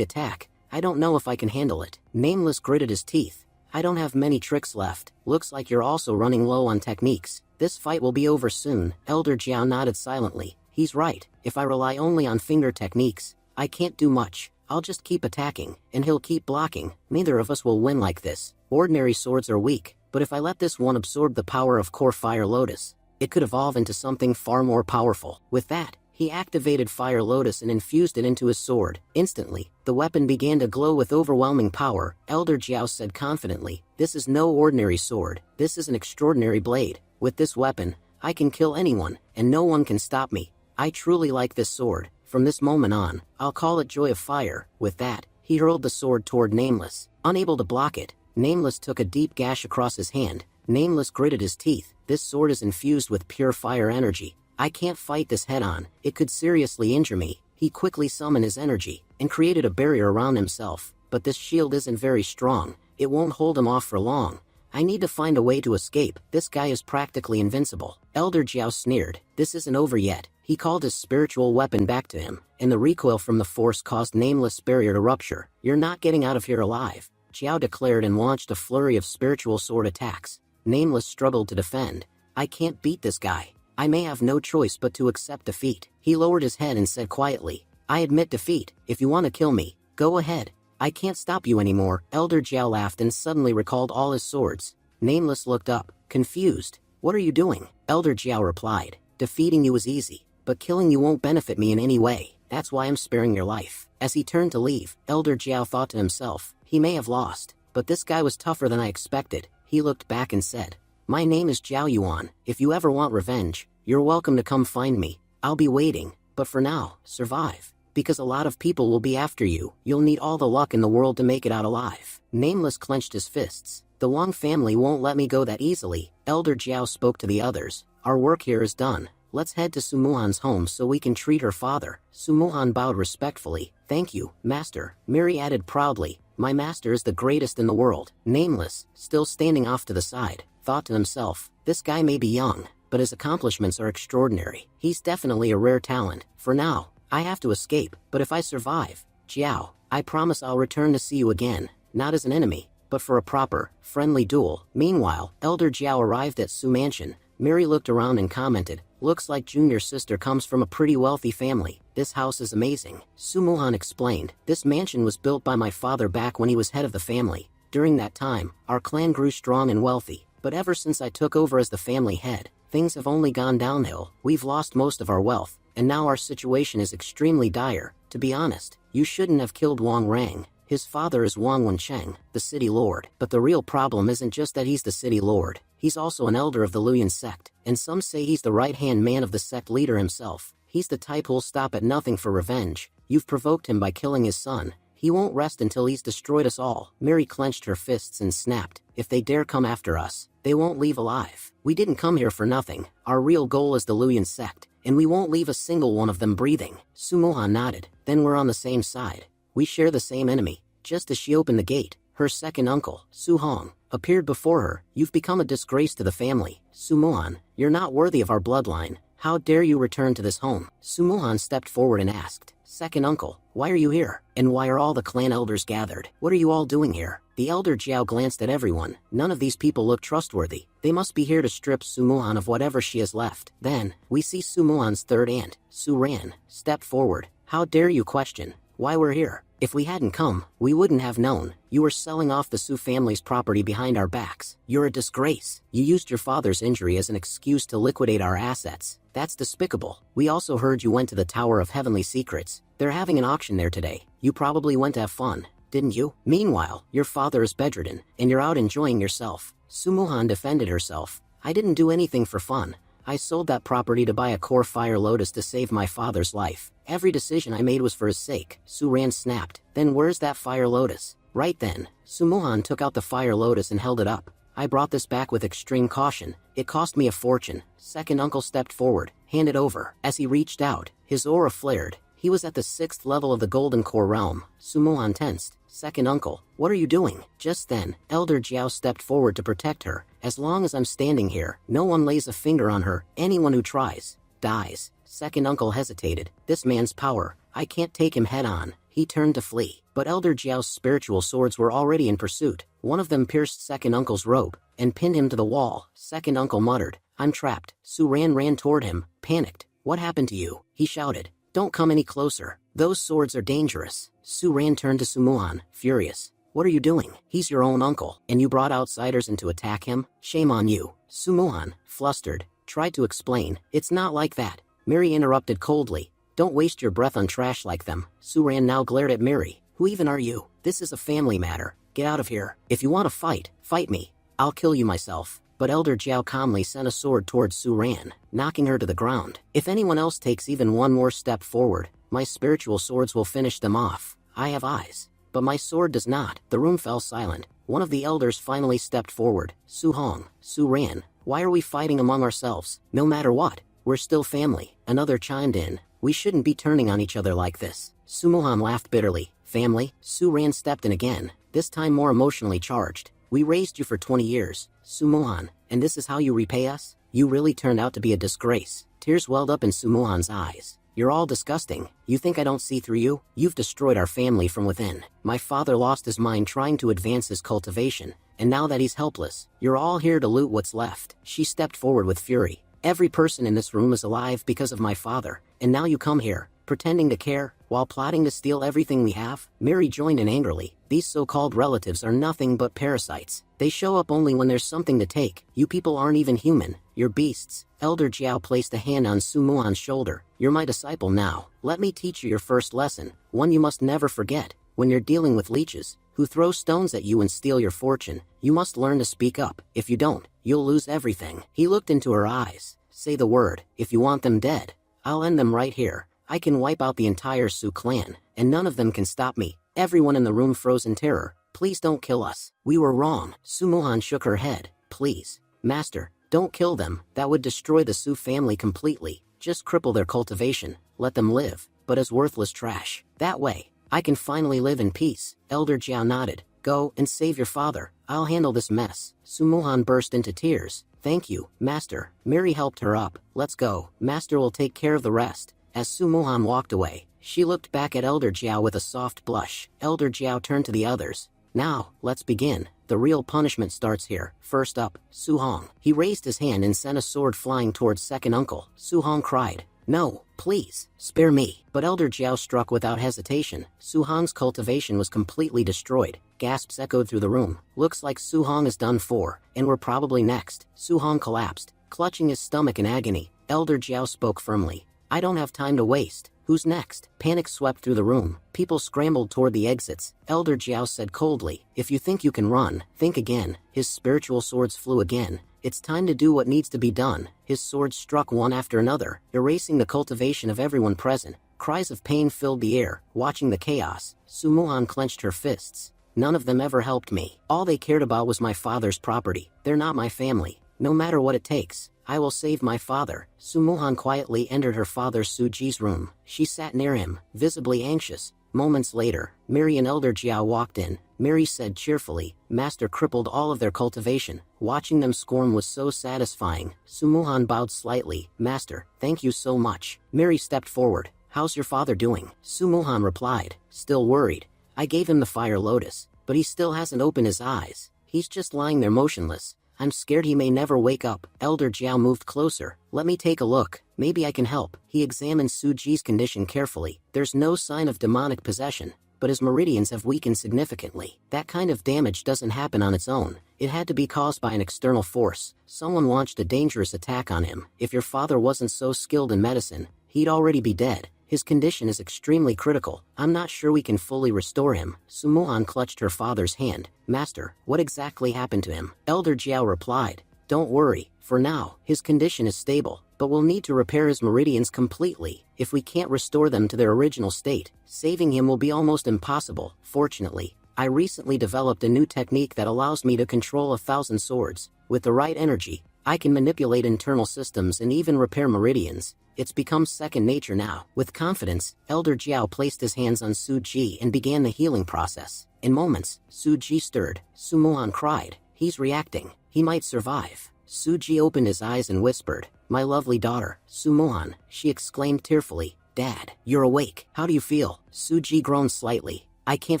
attack, I don't know if I can handle it. Nameless gritted his teeth. "I don't have many tricks left. Looks like you're also running low on techniques. This fight will be over soon." Elder Jiao nodded silently. He's right. If I rely only on finger techniques, I can't do much. I'll just keep attacking, and he'll keep blocking. Neither of us will win like this. Ordinary swords are weak, but if I let this one absorb the power of Core Fire Lotus, it could evolve into something far more powerful. With that, he activated Fire Lotus and infused it into his sword. Instantly, the weapon began to glow with overwhelming power. Elder Jiao said confidently, "This is no ordinary sword. This is an extraordinary blade. With this weapon, I can kill anyone, and no one can stop me. I truly like this sword. From this moment on, I'll call it Joy of Fire." With that, he hurled the sword toward Nameless. Unable to block it, Nameless took a deep gash across his hand. Nameless gritted his teeth. "This sword is infused with pure fire energy. I can't fight this head-on. It could seriously injure me." He quickly summoned his energy and created a barrier around himself. "But this shield isn't very strong. It won't hold him off for long. I need to find a way to escape. This guy is practically invincible." Elder Jiao sneered. "This isn't over yet." He called his spiritual weapon back to him, and the recoil from the force caused Nameless' barrier to rupture. "You're not getting out of here alive," Jiao declared and launched a flurry of spiritual sword attacks. Nameless struggled to defend. "I can't beat this guy. I may have no choice but to accept defeat." He lowered his head and said quietly, "I admit defeat. If you want to kill me, go ahead. I can't stop you anymore." Elder Jiao laughed and suddenly recalled all his swords. Nameless looked up, confused. "What are you doing?" Elder Jiao replied, "Defeating you is easy, but killing you won't benefit me in any way. That's why I'm sparing your life." As he turned to leave, Elder Jiao thought to himself, he may have lost, but this guy was tougher than I expected. He looked back and said, "My name is Jiao Yuan. If you ever want revenge, you're welcome to come find me. I'll be waiting, but for now, survive. Because a lot of people will be after you. You'll need all the luck in the world to make it out alive." Nameless clenched his fists. "The Wang family won't let me go that easily." Elder Jiao spoke to the others. "Our work here is done. Let's head to Sumuhan's home so we can treat her father." Sumuhan bowed respectfully. "Thank you, Master." Miri added proudly, "My master is the greatest in the world." Nameless, still standing off to the side, thought to himself, "This guy may be young, but his accomplishments are extraordinary. He's definitely a rare talent. For now, I have to escape, but if I survive, Jiao, I promise I'll return to see you again, not as an enemy, but for a proper, friendly duel." Meanwhile, Elder Jiao arrived at Su Mansion. Mary looked around and commented, "Looks like Junior's sister comes from a pretty wealthy family. This house is amazing." Su Muhan explained, "This mansion was built by my father back when he was head of the family. During that time, our clan grew strong and wealthy, but ever since I took over as the family head, things have only gone downhill. We've lost most of our wealth, and now our situation is extremely dire. To be honest, you shouldn't have killed Wang Rang. His father is Wang Wencheng, the city lord. But the real problem isn't just that he's the city lord. He's also an elder of the Luyan sect, and some say he's the right-hand man of the sect leader himself. He's the type who'll stop at nothing for revenge. You've provoked him by killing his son. He won't rest until he's destroyed us all." Mary clenched her fists and snapped, "If they dare come after us, they won't leave alive. We didn't come here for nothing. Our real goal is the Luyan sect, and we won't leave a single one of them breathing." Su Muhan nodded. "Then we're on the same side. We share the same enemy." Just as she opened the gate, her second uncle, Su Hong, appeared before her. "You've become a disgrace to the family. Su Muhan, you're not worthy of our bloodline. How dare you return to this home?" Su Muhan stepped forward and asked, "Second uncle, why are you here? And why are all the clan elders gathered? What are you all doing here?" The elder Jiao glanced at everyone. None of these people look trustworthy. They must be here to strip Su Muhan of whatever she has left. Then, we see Su Muhan's third aunt, Su Ran, step forward. "How dare you question why we're here? If we hadn't come, we wouldn't have known. You were selling off the Su family's property behind our backs. You're a disgrace. You used your father's injury as an excuse to liquidate our assets. That's despicable. We also heard you went to the Tower of Heavenly Secrets. They're having an auction there today. You probably went to have fun. didn't you? Meanwhile, your father is bedridden, and you're out enjoying yourself. Sumuhan defended herself. I didn't do anything for fun. I sold that property to buy a core fire lotus to save my father's life. Every decision I made was for his sake, Su-ran snapped. Then where's that fire lotus? Right then, Sumuhan took out the fire lotus and held it up. I brought this back with extreme caution. It cost me a fortune. Second uncle stepped forward, handed over. As he reached out, his aura flared. He was at the 6th level of the golden core realm. Sumuhan tensed. Second uncle, what are you doing? Just then, Elder Jiao stepped forward to protect her. As long as I'm standing here, no one lays a finger on her. Anyone who tries, dies. Second uncle hesitated. This man's power, I can't take him head on. He turned to flee, but Elder Jiao's spiritual swords were already in pursuit. One of them pierced second uncle's robe and pinned him to the wall. Second uncle muttered, I'm trapped. Su-ran ran toward him, panicked. What happened to you? He shouted. Don't come any closer. Those swords are dangerous. Su-ran turned to Sumuhan, furious. What are you doing? He's your own uncle, and you brought outsiders in to attack him? Shame on you. Sumuhan, flustered, tried to explain. It's not like that. Miri interrupted coldly. Don't waste your breath on trash like them. Su-ran now glared at Miri. Who even are you? This is a family matter. Get out of here. If you want to fight, fight me. I'll kill you myself. But Elder Jiao calmly sent a sword towards Su-ran, knocking her to the ground. If anyone else takes even one more step forward, my spiritual swords will finish them off. I have eyes, but my sword does not. The room fell silent. One of the elders finally stepped forward. Su-hong, Su-ran, why are we fighting among ourselves? No matter what, we're still family. Another chimed in. We shouldn't be turning on each other like this. Sumuhan laughed bitterly. Family? Su-ran stepped in again, this time more emotionally charged. We raised you for 20 years, Sumuhan, and this is how you repay us? You really turned out to be a disgrace. Tears welled up in Sumuhan's eyes. You're all disgusting. You think I don't see through you? You've destroyed our family from within. My father lost his mind trying to advance his cultivation, and now that he's helpless, you're all here to loot what's left. She stepped forward with fury. Every person in this room is alive because of my father, and now you come here, pretending to care, while plotting to steal everything we have? Miri joined in angrily. These so-called relatives are nothing but parasites. They show up only when there's something to take. You people aren't even human. You're beasts. Elder Jiao placed a hand on Sumuhan's shoulder. You're my disciple now. Let me teach you your first lesson, one you must never forget. When you're dealing with leeches, who throw stones at you and steal your fortune, you must learn to speak up. If you don't, you'll lose everything. He looked into her eyes. Say the word, if you want them dead. I'll end them right here. I can wipe out the entire Su clan, and none of them can stop me. Everyone in the room froze in terror. Please don't kill us. We were wrong. Sumuhan shook her head. Please, Master, don't kill them. That would destroy the Su family completely. Just cripple their cultivation. Let them live, but as worthless trash. That way, I can finally live in peace. Elder Jiao nodded. Go and save your father. I'll handle this mess. Sumuhan burst into tears. Thank you, Master. Miri helped her up. Let's go. Master will take care of the rest. As Sumuhan walked away, she looked back at Elder Jiao with a soft blush. Elder Jiao turned to the others. Now, let's begin. The real punishment starts here. First up, Su-hong. He raised his hand and sent a sword flying towards second uncle. Su-hong cried. No, please, spare me. But Elder Jiao struck without hesitation. Su-hong's cultivation was completely destroyed. Gasps echoed through the room. Looks like Su-hong is done for, and we're probably next. Su-hong collapsed, clutching his stomach in agony. Elder Jiao spoke firmly. I don't have time to waste. Who's next? Panic swept through the room. People scrambled toward the exits. Elder Jiao said coldly, if you think you can run, think again. His spiritual swords flew again. It's time to do what needs to be done. His swords struck one after another, erasing the cultivation of everyone present. Cries of pain filled the air. Watching the chaos, Sumuhan clenched her fists. None of them ever helped me. All they cared about was my father's property. They're not my family. No matter what it takes, I will save my father. Sumuhan quietly entered her father Suji's room. She sat near him, visibly anxious. Moments later, Miri and Elder Jiao walked in. Miri said cheerfully, Master crippled all of their cultivation. Watching them scorn was so satisfying. Sumuhan bowed slightly. Master, thank you so much. Miri stepped forward. How's your father doing? Sumuhan replied, still worried. I gave him the fire lotus, but he still hasn't opened his eyes. He's just lying there motionless. I'm scared he may never wake up. Elder Jiao moved closer. Let me take a look. Maybe I can help. He examined Suji's condition carefully. There's no sign of demonic possession, but his meridians have weakened significantly. That kind of damage doesn't happen on its own. It had to be caused by an external force. Someone launched a dangerous attack on him. If your father wasn't so skilled in medicine, he'd already be dead. His condition is extremely critical. I'm not sure we can fully restore him. Sumuhan clutched her father's hand. Master, what exactly happened to him? Elder Jiao replied. Don't worry, for now, his condition is stable, but we'll need to repair his meridians completely. If we can't restore them to their original state, saving him will be almost impossible. Fortunately, I recently developed a new technique that allows me to control 1,000 swords. With the right energy, I can manipulate internal systems and even repair meridians. It's become second nature now. With confidence, Elder Jiao placed his hands on Suji and began the healing process. In moments, Suji stirred. Sumuhan cried. He's reacting. He might survive. Suji opened his eyes and whispered, My lovely daughter, Sumuhan, she exclaimed tearfully. Dad, you're awake. How do you feel? Suji groaned slightly. I can't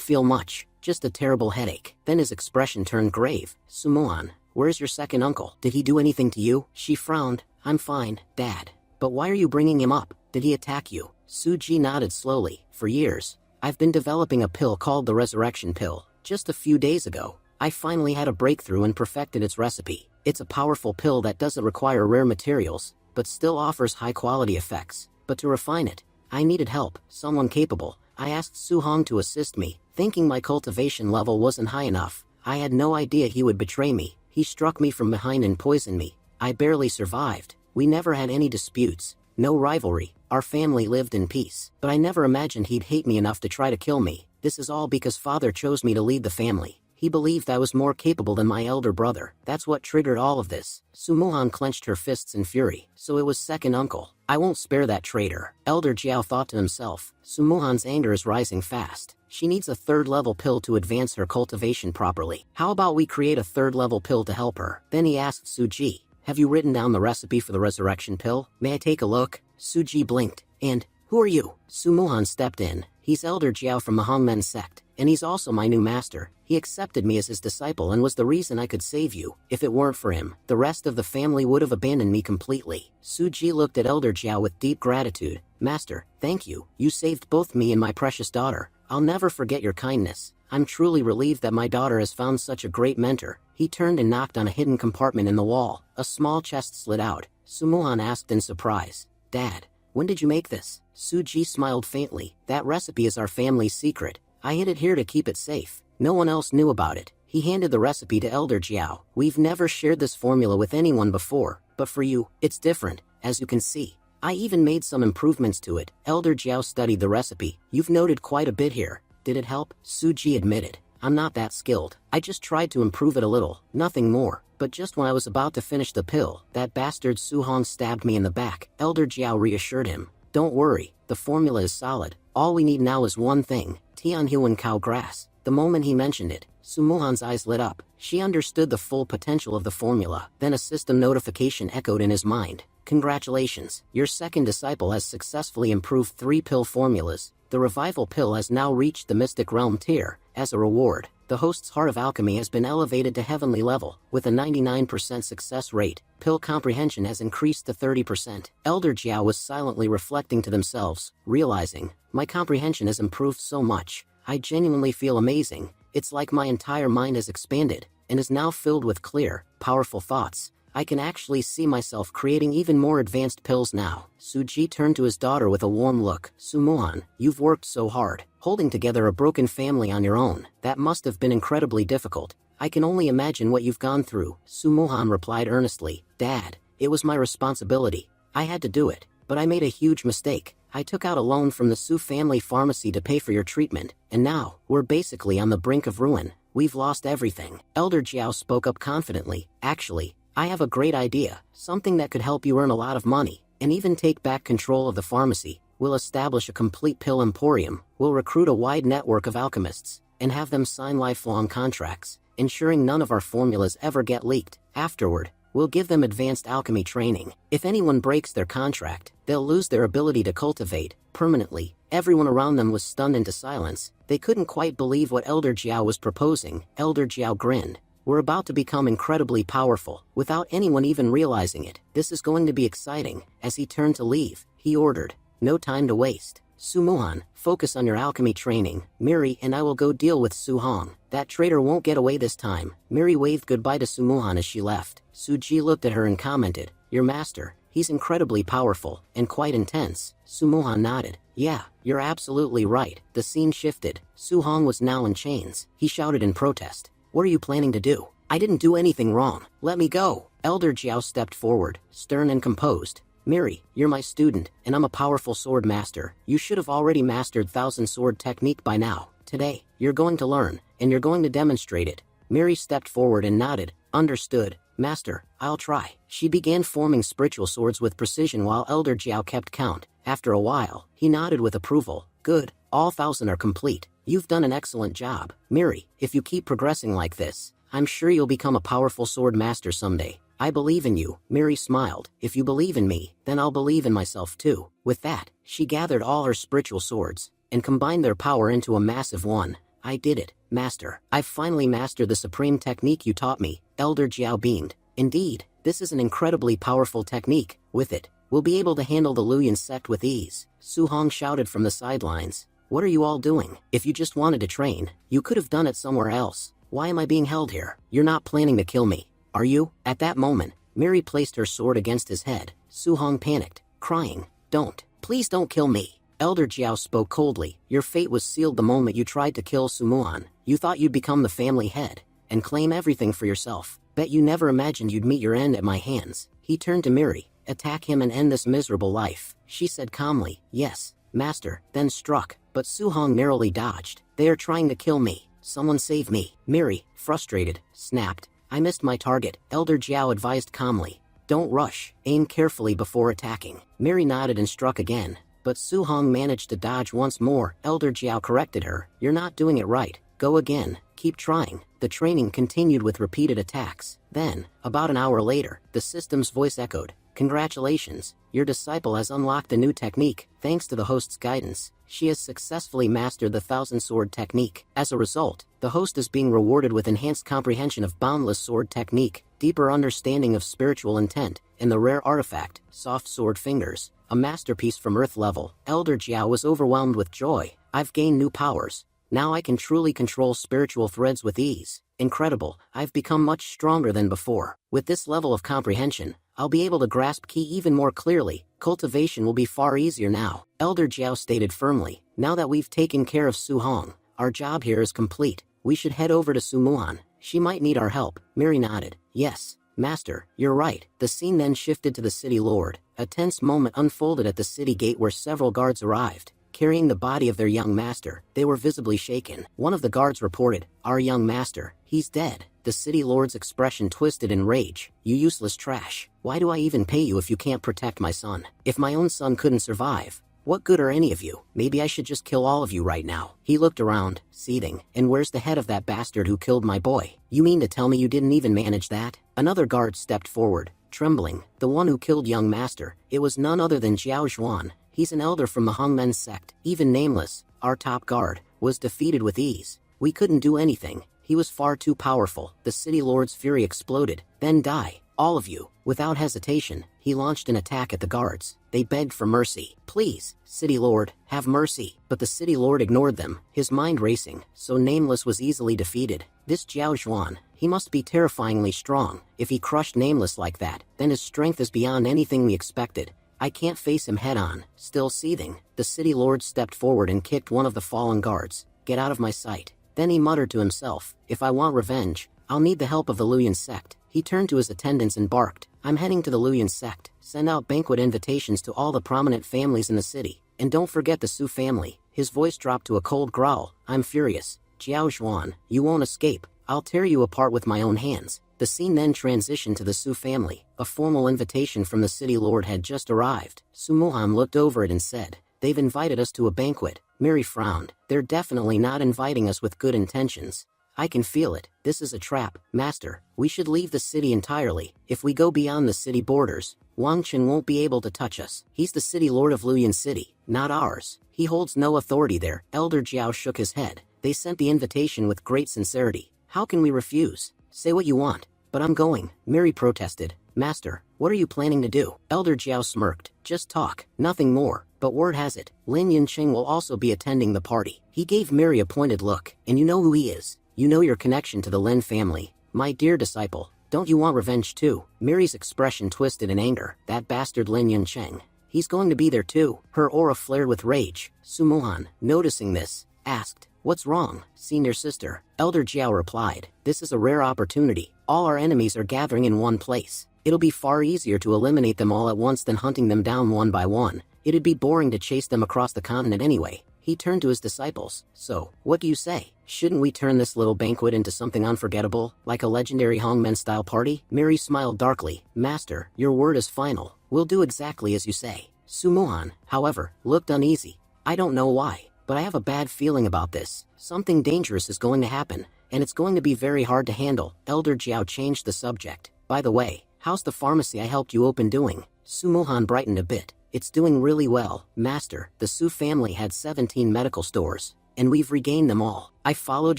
feel much, just a terrible headache. Then his expression turned grave. Sumuhan, where's your second uncle? Did he do anything to you? She frowned. I'm fine, Dad. But why are you bringing him up? Did he attack you? Suji nodded slowly. For years, I've been developing a pill called the Resurrection Pill. Just a few days ago, I finally had a breakthrough and perfected its recipe. It's a powerful pill that doesn't require rare materials, but still offers high-quality effects. But to refine it, I needed help, someone capable. I asked Su-hong to assist me, thinking my cultivation level wasn't high enough. I had no idea he would betray me. He struck me from behind and poisoned me. I barely survived. We never had any disputes, no rivalry. Our family lived in peace. But I never imagined he'd hate me enough to try to kill me. This is all because father chose me to lead the family. He believed I was more capable than my elder brother. That's what triggered all of this. Sumuhan clenched her fists in fury. So it was second uncle. I won't spare that traitor. Elder Jiao thought to himself. Sumuhan's anger is rising fast. She needs a third-level pill to advance her cultivation properly. How about we create a third-level pill to help her? Then he asked Suji, have you written down the recipe for the resurrection pill? May I take a look? Suji blinked. And, who are you? Sumuhan stepped in. He's Elder Jiao from the Hongmen sect, and he's also my new master. He accepted me as his disciple and was the reason I could save you. If it weren't for him, the rest of the family would have abandoned me completely. Suji looked at Elder Jiao with deep gratitude. Master, thank you. You saved both me and my precious daughter. I'll never forget your kindness. I'm truly relieved that my daughter has found such a great mentor. He turned and knocked on a hidden compartment in the wall. A small chest slid out. Sumuhan asked in surprise, Dad, when did you make this? Suji smiled faintly. That recipe is our family's secret. I hid it here to keep it safe. No one else knew about it. He handed the recipe to Elder Jiao. We've never shared this formula with anyone before, but for you, it's different, as you can see. I even made some improvements to it. Elder Jiao studied the recipe. You've noted quite a bit here. Did it help? Suji admitted. I'm not that skilled. I just tried to improve it a little, nothing more. But just when I was about to finish the pill, that bastard Su-hong stabbed me in the back. Elder Jiao reassured him. Don't worry, the formula is solid. All we need now is one thing, Tianhuan cow grass. The moment he mentioned it, Sumuhan's eyes lit up. She understood the full potential of the formula. Then a system notification echoed in his mind. Congratulations, your second disciple has successfully improved 3 pill formulas. The revival pill has now reached the mystic realm tier. As a reward, the host's heart of alchemy has been elevated to heavenly level. With a 99% success rate, pill comprehension has increased to 30%. Elder Jiao was silently reflecting to themselves, realizing, my comprehension has improved so much. I genuinely feel amazing. It's like my entire mind has expanded, and is now filled with clear, powerful thoughts. I can actually see myself creating even more advanced pills now. Suji turned to his daughter with a warm look. Sumuhan, you've worked so hard, holding together a broken family on your own. That must have been incredibly difficult. I can only imagine what you've gone through. Sumuhan replied earnestly. Dad, it was my responsibility. I had to do it, but I made a huge mistake. I took out a loan from the Su family pharmacy to pay for your treatment, and now, we're basically on the brink of ruin. We've lost everything. Elder Jiao spoke up confidently. Actually, I have a great idea, something that could help you earn a lot of money, and even take back control of the pharmacy. We'll establish a complete pill emporium, we'll recruit a wide network of alchemists, and have them sign lifelong contracts, ensuring none of our formulas ever get leaked. Afterward, we'll give them advanced alchemy training. If anyone breaks their contract, they'll lose their ability to cultivate permanently. Everyone around them was stunned into silence. They couldn't quite believe what Elder Jiao was proposing. Elder Jiao grinned. We're about to become incredibly powerful, without anyone even realizing it. This is going to be exciting. As he turned to leave, he ordered, no time to waste. Sumuhan, focus on your alchemy training. Miri and I will go deal with Su-hong. That traitor won't get away this time. Miri waved goodbye to Sumuhan as she left. Suji looked at her and commented, your master, he's incredibly powerful, and quite intense. Sumuhan nodded. Yeah, you're absolutely right. The scene shifted. Su Hong was now in chains. He shouted in protest. What are you planning to do? I didn't do anything wrong. Let me go. Elder Jiao stepped forward, stern and composed. Miri, you're my student, and I'm a powerful sword master. You should have already mastered Thousand Sword technique by now. Today, you're going to learn, and you're going to demonstrate it. Miri stepped forward and nodded. Understood. Master, I'll try. She began forming spiritual swords with precision while Elder Jiao kept count. After a while, he nodded with approval. Good, all 1,000 are complete. You've done an excellent job. Miri, if you keep progressing like this, I'm sure you'll become a powerful sword master someday. I believe in you. Miri smiled. If you believe in me, then I'll believe in myself too. With that, she gathered all her spiritual swords and combined their power into a massive one. I did it, Master. I've finally mastered the supreme technique you taught me. Elder Jiao beamed. Indeed, this is an incredibly powerful technique. With it, we'll be able to handle the Luyan sect with ease. Su Hong shouted from the sidelines. What are you all doing? If you just wanted to train, you could have done it somewhere else. Why am I being held here? You're not planning to kill me, are you? At that moment, Miri placed her sword against his head. Su Hong panicked, crying, Don't. Please don't kill me. Elder Jiao spoke coldly. Your fate was sealed the moment you tried to kill Sumuan. You thought you'd become the family head and claim everything for yourself. Bet you never imagined you'd meet your end at my hands. He turned to Miri. Attack him and end this miserable life. She said calmly, Yes, Master, then struck. But Su Hong narrowly dodged. They are trying to kill me. Someone save me. Miri, frustrated, snapped. I missed my target. Elder Jiao advised calmly. Don't rush. Aim carefully before attacking. Miri nodded and struck again. But Su Hong managed to dodge once more. Elder Jiao corrected her. You're not doing it right. Go again. Keep trying. The training continued with repeated attacks. Then, about an hour later, the system's voice echoed. Congratulations. Your disciple has unlocked a new technique. Thanks to the host's guidance, she has successfully mastered the Thousand Sword technique. As a result, the host is being rewarded with enhanced comprehension of Boundless Sword technique, deeper understanding of spiritual intent, and the rare artifact, Soft Sword Fingers, a masterpiece from Earth level. Elder Jiao was overwhelmed with joy. I've gained new powers. Now I can truly control spiritual threads with ease. Incredible, I've become much stronger than before. With this level of comprehension, I'll be able to grasp Ki even more clearly. Cultivation will be far easier now. Elder Jiao stated firmly. Now that we've taken care of Su Hong, our job here is complete. We should head over to Sumuan. She might need our help. Miri nodded. Yes, Master, you're right. The scene then shifted to the city lord. A tense moment unfolded at the city gate where several guards arrived, carrying the body of their young master. They were visibly shaken. One of the guards reported, Our young master, he's dead. The city lord's expression twisted in rage. You useless trash. Why do I even pay you if you can't protect my son? If my own son couldn't survive, what good are any of you? Maybe I should just kill all of you right now. He looked around, seething. And where's the head of that bastard who killed my boy? You mean to tell me you didn't even manage that? Another guard stepped forward, trembling. The one who killed young master. It was none other than Jiao Zhuan. He's an elder from the Hongmen sect. Even nameless, our top guard, was defeated with ease. We couldn't do anything. He was far too powerful. The city lord's fury exploded. Then die, all of you. Without hesitation, he launched an attack at the guards. They begged for mercy. Please, city lord, have mercy. But the city lord ignored them, his mind racing. So Nameless was easily defeated. This Jiao Zhuan, he must be terrifyingly strong. If he crushed Nameless like that, then his strength is beyond anything we expected. I can't face him head on. Still seething, the city lord stepped forward and kicked one of the fallen guards. Get out of my sight. Then he muttered to himself, if I want revenge, I'll need the help of the Luyan sect. He turned to his attendants and barked, I'm heading to the Luyan sect. Send out banquet invitations to all the prominent families in the city. And don't forget the Su family. His voice dropped to a cold growl. I'm furious. Jiao Zhuan, you won't escape. I'll tear you apart with my own hands. The scene then transitioned to the Su family. A formal invitation from the city lord had just arrived. Su Muhan looked over it and said, They've invited us to a banquet. Miri frowned. They're definitely not inviting us with good intentions. I can feel it. This is a trap. Master, we should leave the city entirely. If we go beyond the city borders, Wang Chen won't be able to touch us. He's the city lord of Luyan City, not ours. He holds no authority there. Elder Jiao shook his head. They sent the invitation with great sincerity. How can we refuse? Say what you want. But I'm going. Miri protested. Master, what are you planning to do? Elder Jiao smirked. Just talk, nothing more. But word has it, Lin Yincheng will also be attending the party. He gave Miri a pointed look. And you know who he is. You know your connection to the Lin family. My dear disciple, don't you want revenge too? Miri's expression twisted in anger. That bastard Lin Yincheng. he's going to be there too. Her aura flared with rage. Sumuhan, noticing this, asked, "What's wrong, senior sister?" Elder Jiao replied, "This is a rare opportunity. All our enemies are gathering in one place. It'll be far easier to eliminate them all at once than hunting them down one by one. It'd be boring to chase them across the continent anyway." He turned to his disciples. "So, what do you say? Shouldn't we turn this little banquet into something unforgettable, like a legendary Hongmen-style party?" Mary smiled darkly. "Master, your word is final. We'll do exactly as you say." Sumuhan, however, looked uneasy. "I don't know why, but I have a bad feeling about this. Something dangerous is going to happen, and it's going to be very hard to handle." Elder Jiao changed the subject. "By the way, how's the pharmacy I helped you open doing?" Sumuhan brightened a bit. "It's doing really well, Master. The Su family had 17 medical stores, and we've regained them all. I followed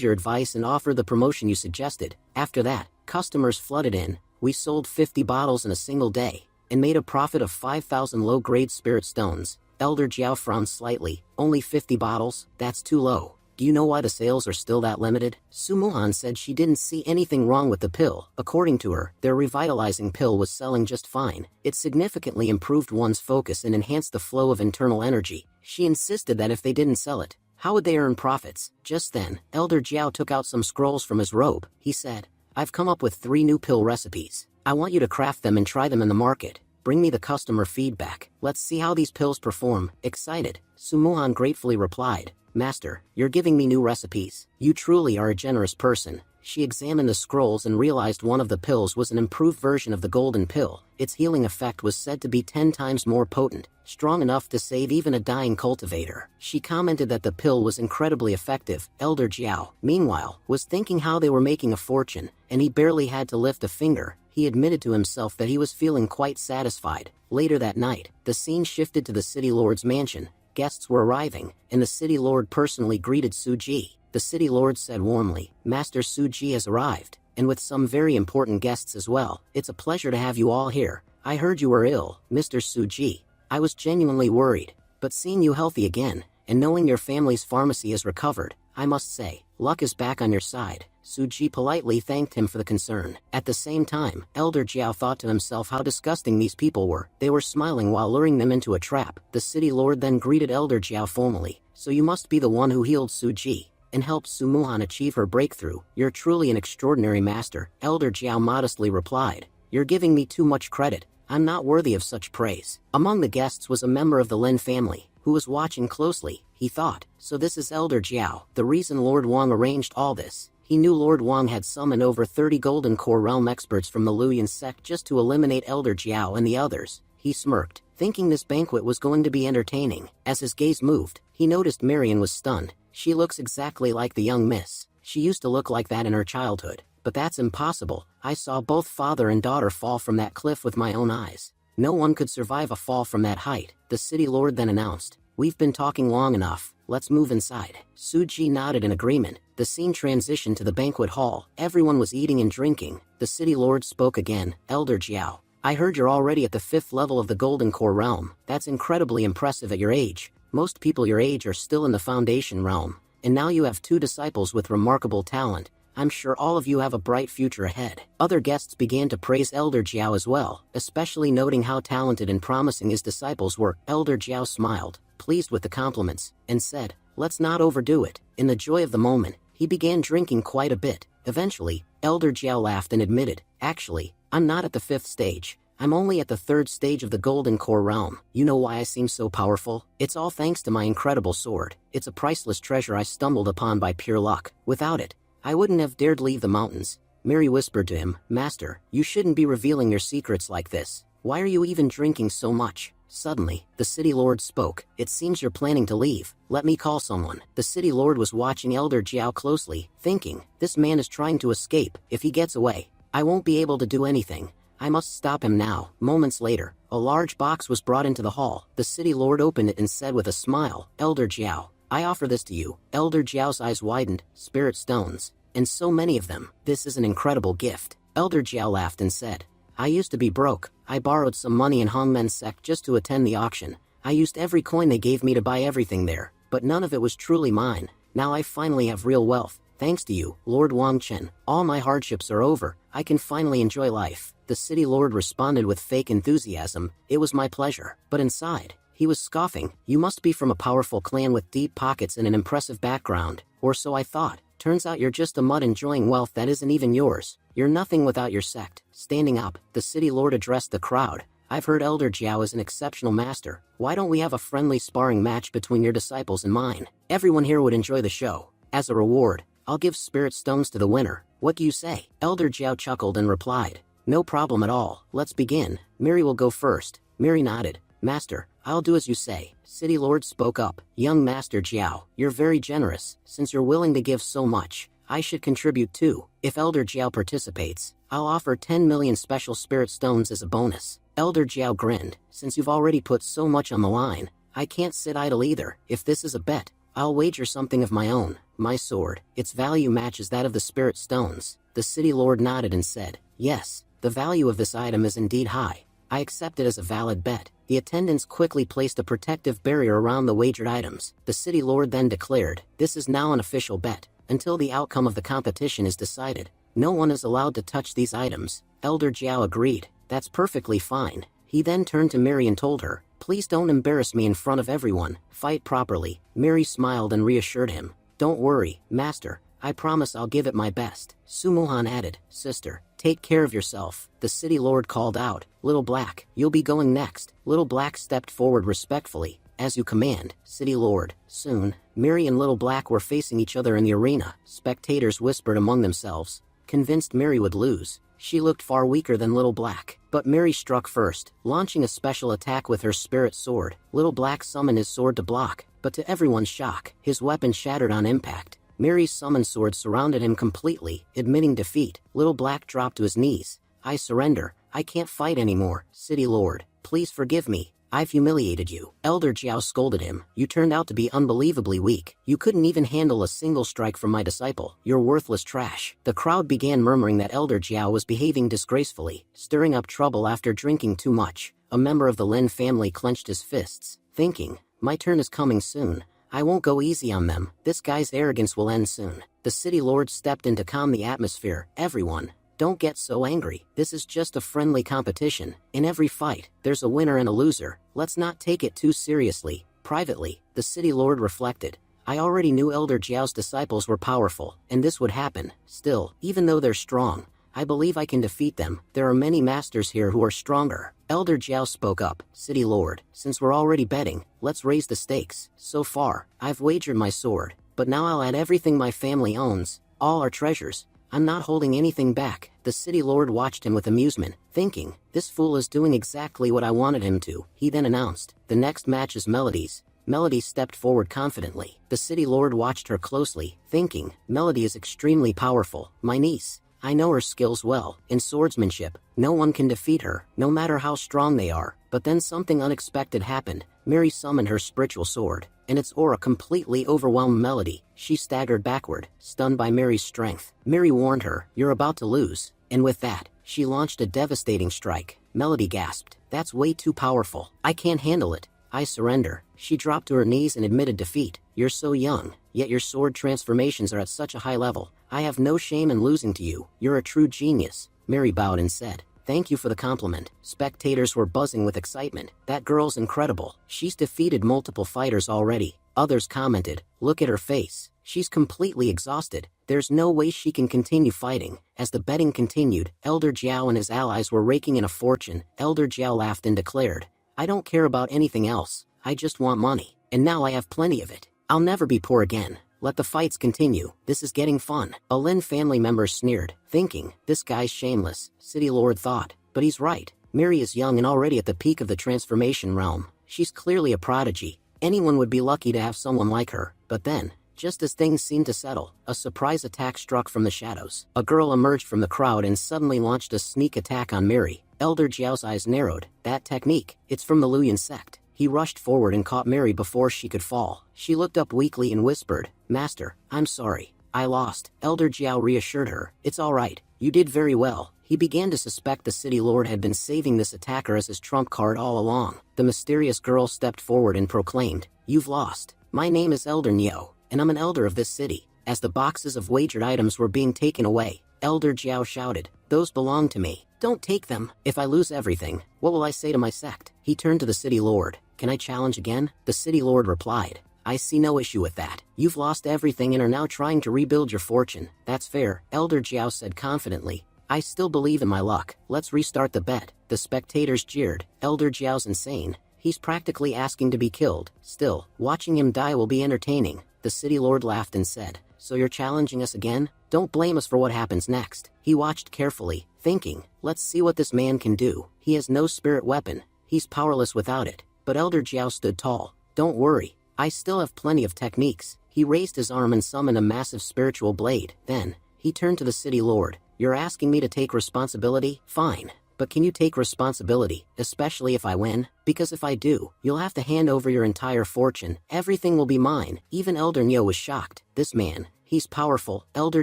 your advice and offered the promotion you suggested. After that, customers flooded in. We sold 50 bottles in a single day, and made a profit of 5,000 low-grade spirit stones." Elder Jiao frowned slightly. "Only 50 bottles? That's too low. Do you know why the sales are still that limited?" Sumuhan said she didn't see anything wrong with the pill. According to her, their revitalizing pill was selling just fine. It significantly improved one's focus and enhanced the flow of internal energy. She insisted that if they didn't sell it, how would they earn profits? Just then, Elder Jiao took out some scrolls from his robe. He said, "I've come up with 3 new pill recipes. I want you to craft them and try them in the market. Bring me the customer feedback. Let's see how these pills perform." Excited, Sumuhan gratefully replied, "Master, you're giving me new recipes. You truly are a generous person." She examined the scrolls and realized one of the pills was an improved version of the golden pill. Its healing effect was said to be 10 times more potent, strong enough to save even a dying cultivator. She commented that the pill was incredibly effective. Elder Jiao, meanwhile, was thinking how they were making a fortune, and he barely had to lift a finger. He admitted to himself that he was feeling quite satisfied. Later that night, the scene shifted to the city lord's mansion. Guests were arriving, and the city lord personally greeted Suji. The city lord said warmly, "Master Suji has arrived, and with some very important guests as well. It's a pleasure to have you all here. I heard you were ill, Mr. Suji. I was genuinely worried, but seeing you healthy again, and knowing your family's pharmacy has recovered, I must say, luck is back on your side." Suji politely thanked him for the concern. At the same time, Elder Jiao thought to himself how disgusting these people were. They were smiling while luring them into a trap. The city lord then greeted Elder Jiao formally. "So you must be the one who healed Suji and helped Sumuhan achieve her breakthrough. You're truly an extraordinary master." Elder Jiao modestly replied, "You're giving me too much credit. I'm not worthy of such praise." Among the guests was a member of the Lin family, who was watching closely. He thought, "So this is Elder Jiao, the reason Lord Wang arranged all this." He knew Lord Wang had summoned over 30 Golden Core Realm experts from the Luyan sect just to eliminate Elder Jiao and the others. He smirked, thinking this banquet was going to be entertaining. As his gaze moved, he noticed Marian was stunned. "She looks exactly like the young miss. She used to look like that in her childhood. But that's impossible. I saw both father and daughter fall from that cliff with my own eyes. No one could survive a fall from that height." The city lord then announced, "We've been talking long enough. Let's move inside." Suji nodded in agreement. The scene transitioned to the banquet hall. Everyone was eating and drinking. The city lord spoke again. "Elder Jiao, I heard you're already at the 5th level of the Golden Core Realm. That's incredibly impressive at your age. Most people your age are still in the Foundation Realm. And now you have 2 disciples with remarkable talent. I'm sure all of you have a bright future ahead." Other guests began to praise Elder Jiao as well, especially noting how talented and promising his disciples were. Elder Jiao smiled, pleased with the compliments, and said, "Let's not overdo it." In the joy of the moment, he began drinking quite a bit. Eventually, Elder Jiao laughed and admitted, "Actually, I'm not at the 5th stage. I'm only at the 3rd stage of the Golden Core Realm. You know why I seem so powerful? It's all thanks to my incredible sword. It's a priceless treasure I stumbled upon by pure luck. Without it, I wouldn't have dared leave the mountains." Mary whispered to him, "Master, you shouldn't be revealing your secrets like this. Why are you even drinking so much?" Suddenly, the city lord spoke. "It seems you're planning to leave. Let me call someone." The city lord was watching Elder Jiao closely, thinking, "This man is trying to escape. If he gets away, I won't be able to do anything. I must stop him now." Moments later, a large box was brought into the hall. The city lord opened it and said with a smile, "Elder Jiao, I offer this to you." Elder Jiao's eyes widened. "Spirit stones. And so many of them. This is an incredible gift." Elder Jiao laughed and said, "I used to be broke. I borrowed some money in Hongmen sect just to attend the auction. I used every coin they gave me to buy everything there, but none of it was truly mine. Now I finally have real wealth. Thanks to you, Lord Wangchen, all my hardships are over, I can finally enjoy life. The city lord responded with fake enthusiasm, it was my pleasure. But inside, he was scoffing. You must be from a powerful clan with deep pockets and an impressive background, or so I thought. Turns out you're just a mutt enjoying wealth that isn't even yours. You're nothing without your sect. Standing up, the city lord addressed the crowd. I've heard Elder Jiao is an exceptional master. Why don't we have a friendly sparring match between your disciples and mine? Everyone here would enjoy the show. As a reward, I'll give spirit stones to the winner. What do you say? Elder Jiao chuckled and replied, no problem at all. Let's begin. Mary will go first. Mary nodded. Master, I'll do as you say. City Lord spoke up. Young Master Jiao, you're very generous. Since you're willing to give so much, I should contribute too. If Elder Jiao participates, I'll offer 10 million special spirit stones as a bonus. Elder Jiao grinned. Since you've already put so much on the line, I can't sit idle either. If this is a bet, I'll wager something of my own. My sword, its value matches that of the spirit stones. The city lord nodded and said, yes, the value of this item is indeed high. I accept it as a valid bet. The attendants quickly placed a protective barrier around the wagered items. The city lord then declared, this is now an official bet. Until the outcome of the competition is decided, no one is allowed to touch these items. Elder Jiao agreed. That's perfectly fine. He then turned to Mary and told her, please don't embarrass me in front of everyone. Fight properly. Mary smiled and reassured him. Don't worry, master. I promise I'll give it my best. Sumuhan added, sister, take care of yourself. The city lord called out, Little Black, you'll be going next. Little Black stepped forward respectfully. As you command, city lord. Soon, Mary and Little Black were facing each other in the arena. Spectators whispered among themselves, convinced Mary would lose. She looked far weaker than Little Black. But Mary struck first, launching a special attack with her spirit sword. Little Black summoned his sword to block, but to everyone's shock, his weapon shattered on impact. Mary's summoned sword surrounded him completely, admitting defeat. Little Black dropped to his knees. I surrender. I can't fight anymore. City Lord, please forgive me. I've humiliated you. Elder Jiao scolded him. You turned out to be unbelievably weak. You couldn't even handle a single strike from my disciple. You're worthless trash. The crowd began murmuring that Elder Jiao was behaving disgracefully, stirring up trouble after drinking too much. A member of the Lin family clenched his fists, thinking, my turn is coming soon. I won't go easy on them. This guy's arrogance will end soon. The city lord stepped in to calm the atmosphere. Everyone, don't get so angry. This is just a friendly competition. In every fight, there's a winner and a loser. Let's not take it too seriously. Privately, the city lord reflected. I already knew Elder Jiao's disciples were powerful, and this would happen. Still, even though they're strong, I believe I can defeat them. There are many masters here who are stronger. Elder Jiao spoke up. City Lord, since we're already betting, let's raise the stakes. So far, I've wagered my sword, but now I'll add everything my family owns, all our treasures. I'm not holding anything back. The city lord watched him with amusement, thinking, this fool is doing exactly what I wanted him to. He then announced, the next match is Melody's. Melody stepped forward confidently. The city lord watched her closely, thinking, Melody is extremely powerful. My niece. I know her skills well. In swordsmanship, no one can defeat her, no matter how strong they are. But then something unexpected happened. Mary summoned her spiritual sword, and its aura completely overwhelmed Melody. She staggered backward, stunned by Mary's strength. Mary warned her, you're about to lose. And with that, she launched a devastating strike. Melody gasped, that's way too powerful. I can't handle it. I surrender. She dropped to her knees and admitted defeat. You're so young, yet your sword transformations are at such a high level. I have no shame in losing to you. You're a true genius. Mary bowed and said, thank you for the compliment. Spectators were buzzing with excitement. That girl's incredible. She's defeated multiple fighters already. Others commented, look at her face. She's completely exhausted. There's no way she can continue fighting. As the betting continued, Elder Jiao and his allies were raking in a fortune. Elder Jiao laughed and declared, I don't care about anything else. I just want money. And now I have plenty of it. I'll never be poor again. Let the fights continue. This is getting fun. A Lin family member sneered, thinking, this guy's shameless. City Lord thought, but he's right. Mary is young and already at the peak of the transformation realm. She's clearly a prodigy. Anyone would be lucky to have someone like her. But then, just as things seemed to settle, a surprise attack struck from the shadows. A girl emerged from the crowd and suddenly launched a sneak attack on Mary. Elder Jiao's eyes narrowed. That technique, it's from the Luyan sect. He rushed forward and caught Mary before she could fall. She looked up weakly and whispered, Master, I'm sorry. I lost. Elder Jiao reassured her. It's all right. You did very well. He began to suspect the city lord had been saving this attacker as his trump card all along. The mysterious girl stepped forward and proclaimed, You've lost. My name is Elder Nio, and I'm an elder of this city. As the boxes of wagered items were being taken away, Elder Jiao shouted, "Those belong to me. Don't take them. If I lose everything, what will I say to my sect?" He turned to the city lord. "Can I challenge again?" The city lord replied, "I see no issue with that. You've lost everything and are now trying to rebuild your fortune. That's fair," Elder Jiao said confidently. "I still believe in my luck. Let's restart the bet." The spectators jeered. "Elder Jiao's insane. He's practically asking to be killed. Still, watching him die will be entertaining." The city lord laughed and said, "So you're challenging us again? Don't blame us for what happens next." He watched carefully, thinking, "Let's see what this man can do. He has no spirit weapon. He's powerless without it." But Elder Jiao stood tall. "Don't worry. I still have plenty of techniques." He raised his arm and summoned a massive spiritual blade. Then, he turned to the city lord. "You're asking me to take responsibility? Fine. But can you take responsibility, especially if I win? Because if I do, you'll have to hand over your entire fortune. Everything will be mine." Even Elder Nyo was shocked. "This man, he's powerful." Elder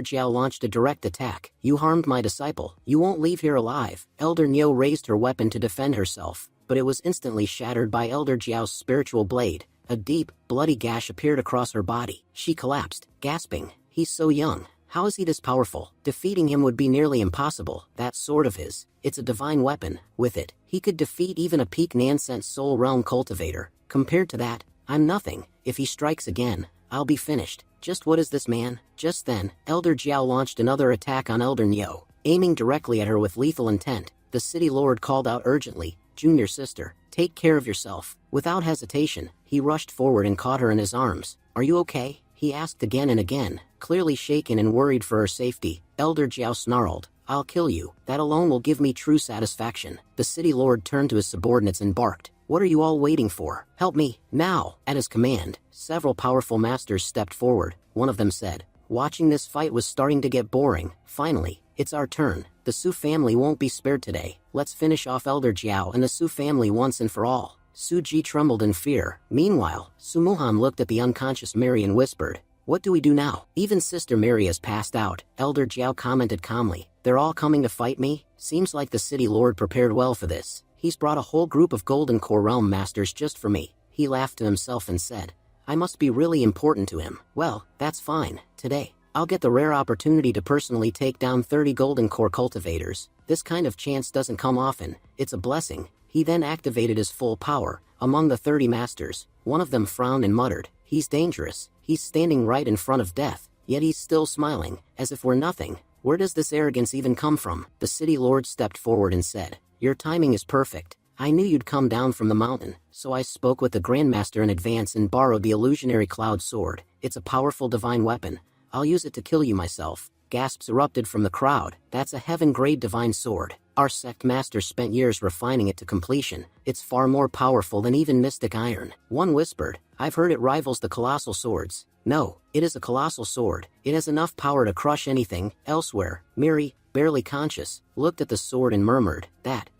Jiao launched a direct attack. "You harmed my disciple. You won't leave here alive." Elder Nyo raised her weapon to defend herself, but it was instantly shattered by Elder Jiao's spiritual blade. A deep, bloody gash appeared across her body. She collapsed, gasping, "He's so young. How is he this powerful? Defeating him would be nearly impossible. That sword of his, it's a divine weapon. With it, he could defeat even a peak Nansent Soul Realm cultivator. Compared to that, I'm nothing. If he strikes again, I'll be finished. Just what is this man?" Just then, Elder Jiao launched another attack on Elder Nyo, aiming directly at her with lethal intent. The city lord called out urgently, "Junior sister, take care of yourself." Without hesitation, he rushed forward and caught her in his arms. "Are you okay?" he asked again and again, clearly shaken and worried for her safety. Elder Jiao snarled, "I'll kill you. That alone will give me true satisfaction." The city lord turned to his subordinates and barked, "What are you all waiting for? Help me, now!" At his command, several powerful masters stepped forward. One of them said, "Watching this fight was starting to get boring. Finally, it's our turn. The Su family won't be spared today. Let's finish off Elder Jiao and the Su family once and for all." Su Ji trembled in fear. Meanwhile, Su Muhan looked at the unconscious Mary and whispered, "What do we do now?" "Even Sister Mary has passed out," Elder Jiao commented calmly. "They're all coming to fight me? Seems like the city lord prepared well for this. He's brought a whole group of Golden Core Realm masters just for me." He laughed to himself and said, "I must be really important to him. Well, that's fine. Today, I'll get the rare opportunity to personally take down 30 Golden Core cultivators. This kind of chance doesn't come often. It's a blessing." He then activated his full power. Among the 30 masters, one of them frowned and muttered, "He's dangerous. He's standing right in front of death, yet he's still smiling, as if we're nothing. Where does this arrogance even come from?" The city lord stepped forward and said, "Your timing is perfect. I knew you'd come down from the mountain, so I spoke with the Grandmaster in advance and borrowed the illusionary cloud sword. It's a powerful divine weapon. I'll use it to kill you myself." Gasps erupted from the crowd. "That's a heaven-grade divine sword. Our sect master spent years refining it to completion. It's far more powerful than even mystic iron." One whispered, "I've heard it rivals the colossal swords." "No, it is a colossal sword. It has enough power to crush anything." Elsewhere, Miri, barely conscious, looked at the sword and murmured,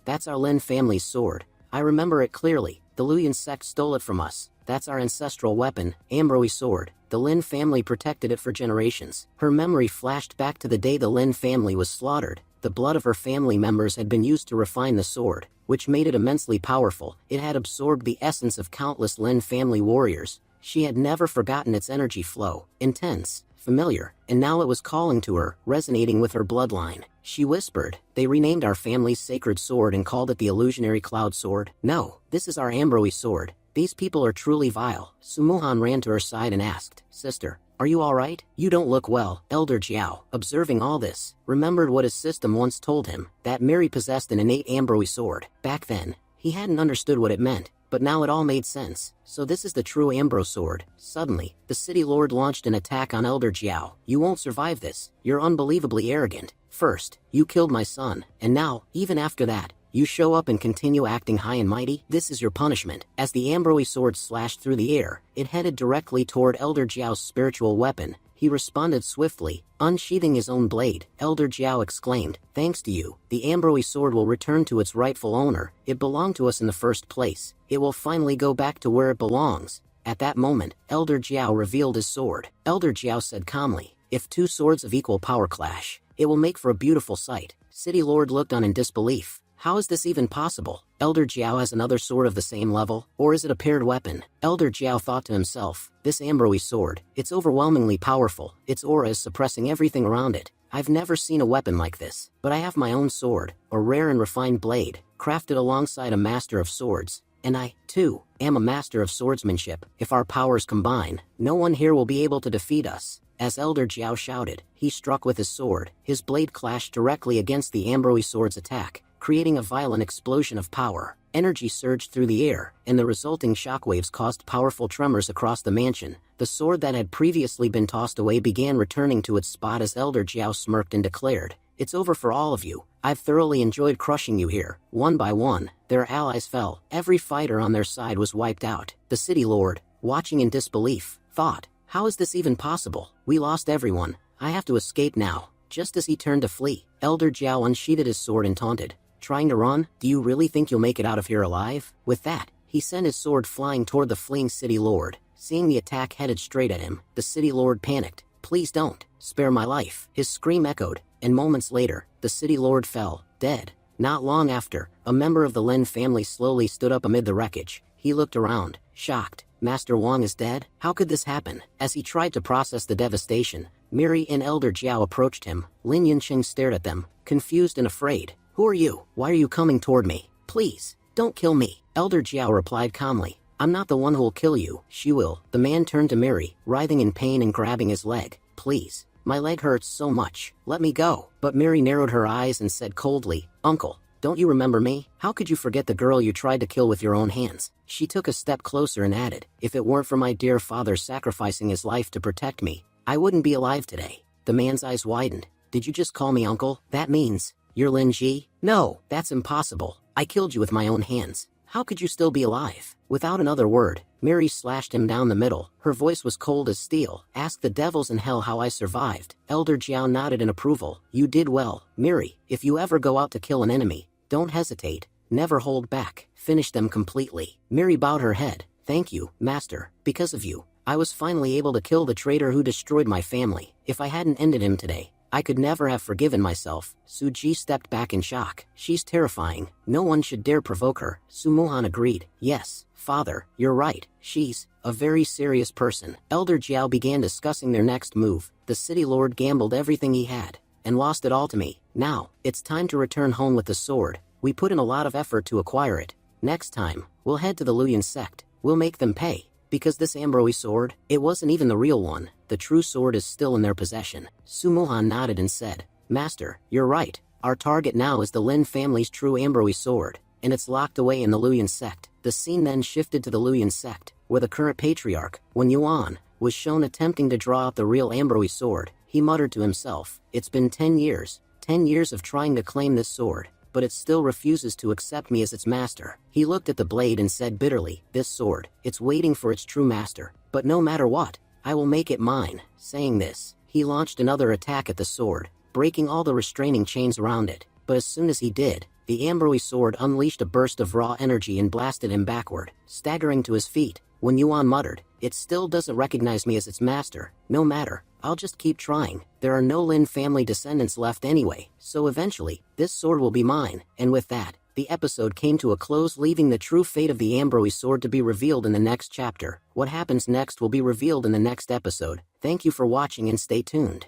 That's our Lin family's sword. I remember it clearly. The Luyan sect stole it from us. That's our ancestral weapon, Amroi sword. The Lin family protected it for generations." Her memory flashed back to the day the Lin family was slaughtered. The blood of her family members had been used to refine the sword, which made it immensely powerful. It had absorbed the essence of countless Lin family warriors. She had never forgotten its energy flow, intense, familiar, and now it was calling to her, resonating with her bloodline. She whispered, "They renamed our family's sacred sword and called it the illusionary cloud sword. No, this is our Amroi sword. These people are truly vile." Sumuhan ran to her side and asked, "Sister, are you all right? You don't look well." Elder Jiao, observing all this, remembered what his system once told him, that Mary possessed an innate Amroi sword. Back then, he hadn't understood what it meant, but now it all made sense. So this is the true Ambro sword. Suddenly, the city lord launched an attack on Elder Jiao. "You won't survive this. You're unbelievably arrogant. First, you killed my son, and now, even after that, you show up and continue acting high and mighty? This is your punishment." As the Amroi sword slashed through the air, it headed directly toward Elder Jiao's spiritual weapon. He responded swiftly, unsheathing his own blade. Elder Jiao exclaimed, "Thanks to you, the Amroi sword will return to its rightful owner. It belonged to us in the first place. It will finally go back to where it belongs." At that moment, Elder Jiao revealed his sword. Elder Jiao said calmly, "If two swords of equal power clash, it will make for a beautiful sight." City Lord looked on in disbelief. How is this even possible? Elder Jiao has another sword of the same level, or is it a paired weapon? Elder Jiao thought to himself, this Ambroise sword, it's overwhelmingly powerful, its aura is suppressing everything around it. I've never seen a weapon like this, but I have my own sword, a rare and refined blade, crafted alongside a master of swords. And I, too, am a master of swordsmanship. If our powers combine, no one here will be able to defeat us. As Elder Jiao shouted, he struck with his sword. His blade clashed directly against the Ambroise sword's attack, creating a violent explosion of power. Energy surged through the air, and the resulting shockwaves caused powerful tremors across the mansion. The sword that had previously been tossed away began returning to its spot as Elder Jiao smirked and declared, "It's over for all of you. I've thoroughly enjoyed crushing you here." One by one, their allies fell. Every fighter on their side was wiped out. The city lord, watching in disbelief, thought, how is this even possible? We lost everyone. I have to escape now. Just as he turned to flee, Elder Jiao unsheathed his sword and taunted, "Trying to run? Do you really think you'll make it out of here alive?" With that, he sent his sword flying toward the fleeing city lord. Seeing the attack headed straight at him, the city lord panicked. "Please don't. Spare my life." His scream echoed, and moments later, the city lord fell, dead. Not long after, a member of the Lin family slowly stood up amid the wreckage. He looked around, shocked. Master Wang is dead? How could this happen? As he tried to process the devastation, Miri and Elder Jiao approached him. Lin Yunqing stared at them, confused and afraid. "Who are you? Why are you coming toward me? Please, don't kill me." Elder Jiao replied calmly, "I'm not the one who will kill you, she will." The man turned to Miri, writhing in pain and grabbing his leg. "Please, my leg hurts so much. Let me go." But Miri narrowed her eyes and said coldly, "Uncle, don't you remember me? How could you forget the girl you tried to kill with your own hands?" She took a step closer and added, "If it weren't for my dear father sacrificing his life to protect me, I wouldn't be alive today." The man's eyes widened. "Did you just call me uncle? That means you're Lin Ji?" "No, that's impossible. I killed you with my own hands. How could you still be alive?" Without another word, Miri slashed him down the middle. Her voice was cold as steel. "Ask the devils in hell how I survived." Elder Jiao nodded in approval. "You did well, Miri. If you ever go out to kill an enemy, don't hesitate. Never hold back. Finish them completely." Miri bowed her head. "Thank you, master. Because of you, I was finally able to kill the traitor who destroyed my family. If I hadn't ended him today, I could never have forgiven myself." Su Ji stepped back in shock. "She's terrifying. No one should dare provoke her." Su Muhan agreed. "Yes, father, you're right. She's a very serious person." Elder Jiao began discussing their next move. "The city lord gambled everything he had, and lost it all to me. Now, it's time to return home with the sword. We put in a lot of effort to acquire it. Next time, we'll head to the Luyan sect. We'll make them pay. Because this Ambroise sword, it wasn't even the real one. The true sword is still in their possession." Su Muhan nodded and said, "Master, you're right. Our target now is the Lin family's true Ambroise sword, and it's locked away in the Luyan sect." The scene then shifted to the Luyan sect, where the current patriarch, Wen Yuan, was shown attempting to draw out the real Ambroise sword. He muttered to himself, "It's been 10 years. 10 years of trying to claim this sword, but it still refuses to accept me as its master." He looked at the blade and said bitterly, "This sword, it's waiting for its true master. But no matter what, I will make it mine." Saying this, he launched another attack at the sword, breaking all the restraining chains around it. But as soon as he did, the Ambroise sword unleashed a burst of raw energy and blasted him backward. Staggering to his feet, Wen Yuan muttered, "It still doesn't recognize me as its master. No matter, I'll just keep trying. There are no Lin family descendants left anyway, so eventually, this sword will be mine." And with that, the episode came to a close, leaving the true fate of the Ambroise sword to be revealed in the next chapter. What happens next will be revealed in the next episode. Thank you for watching and stay tuned.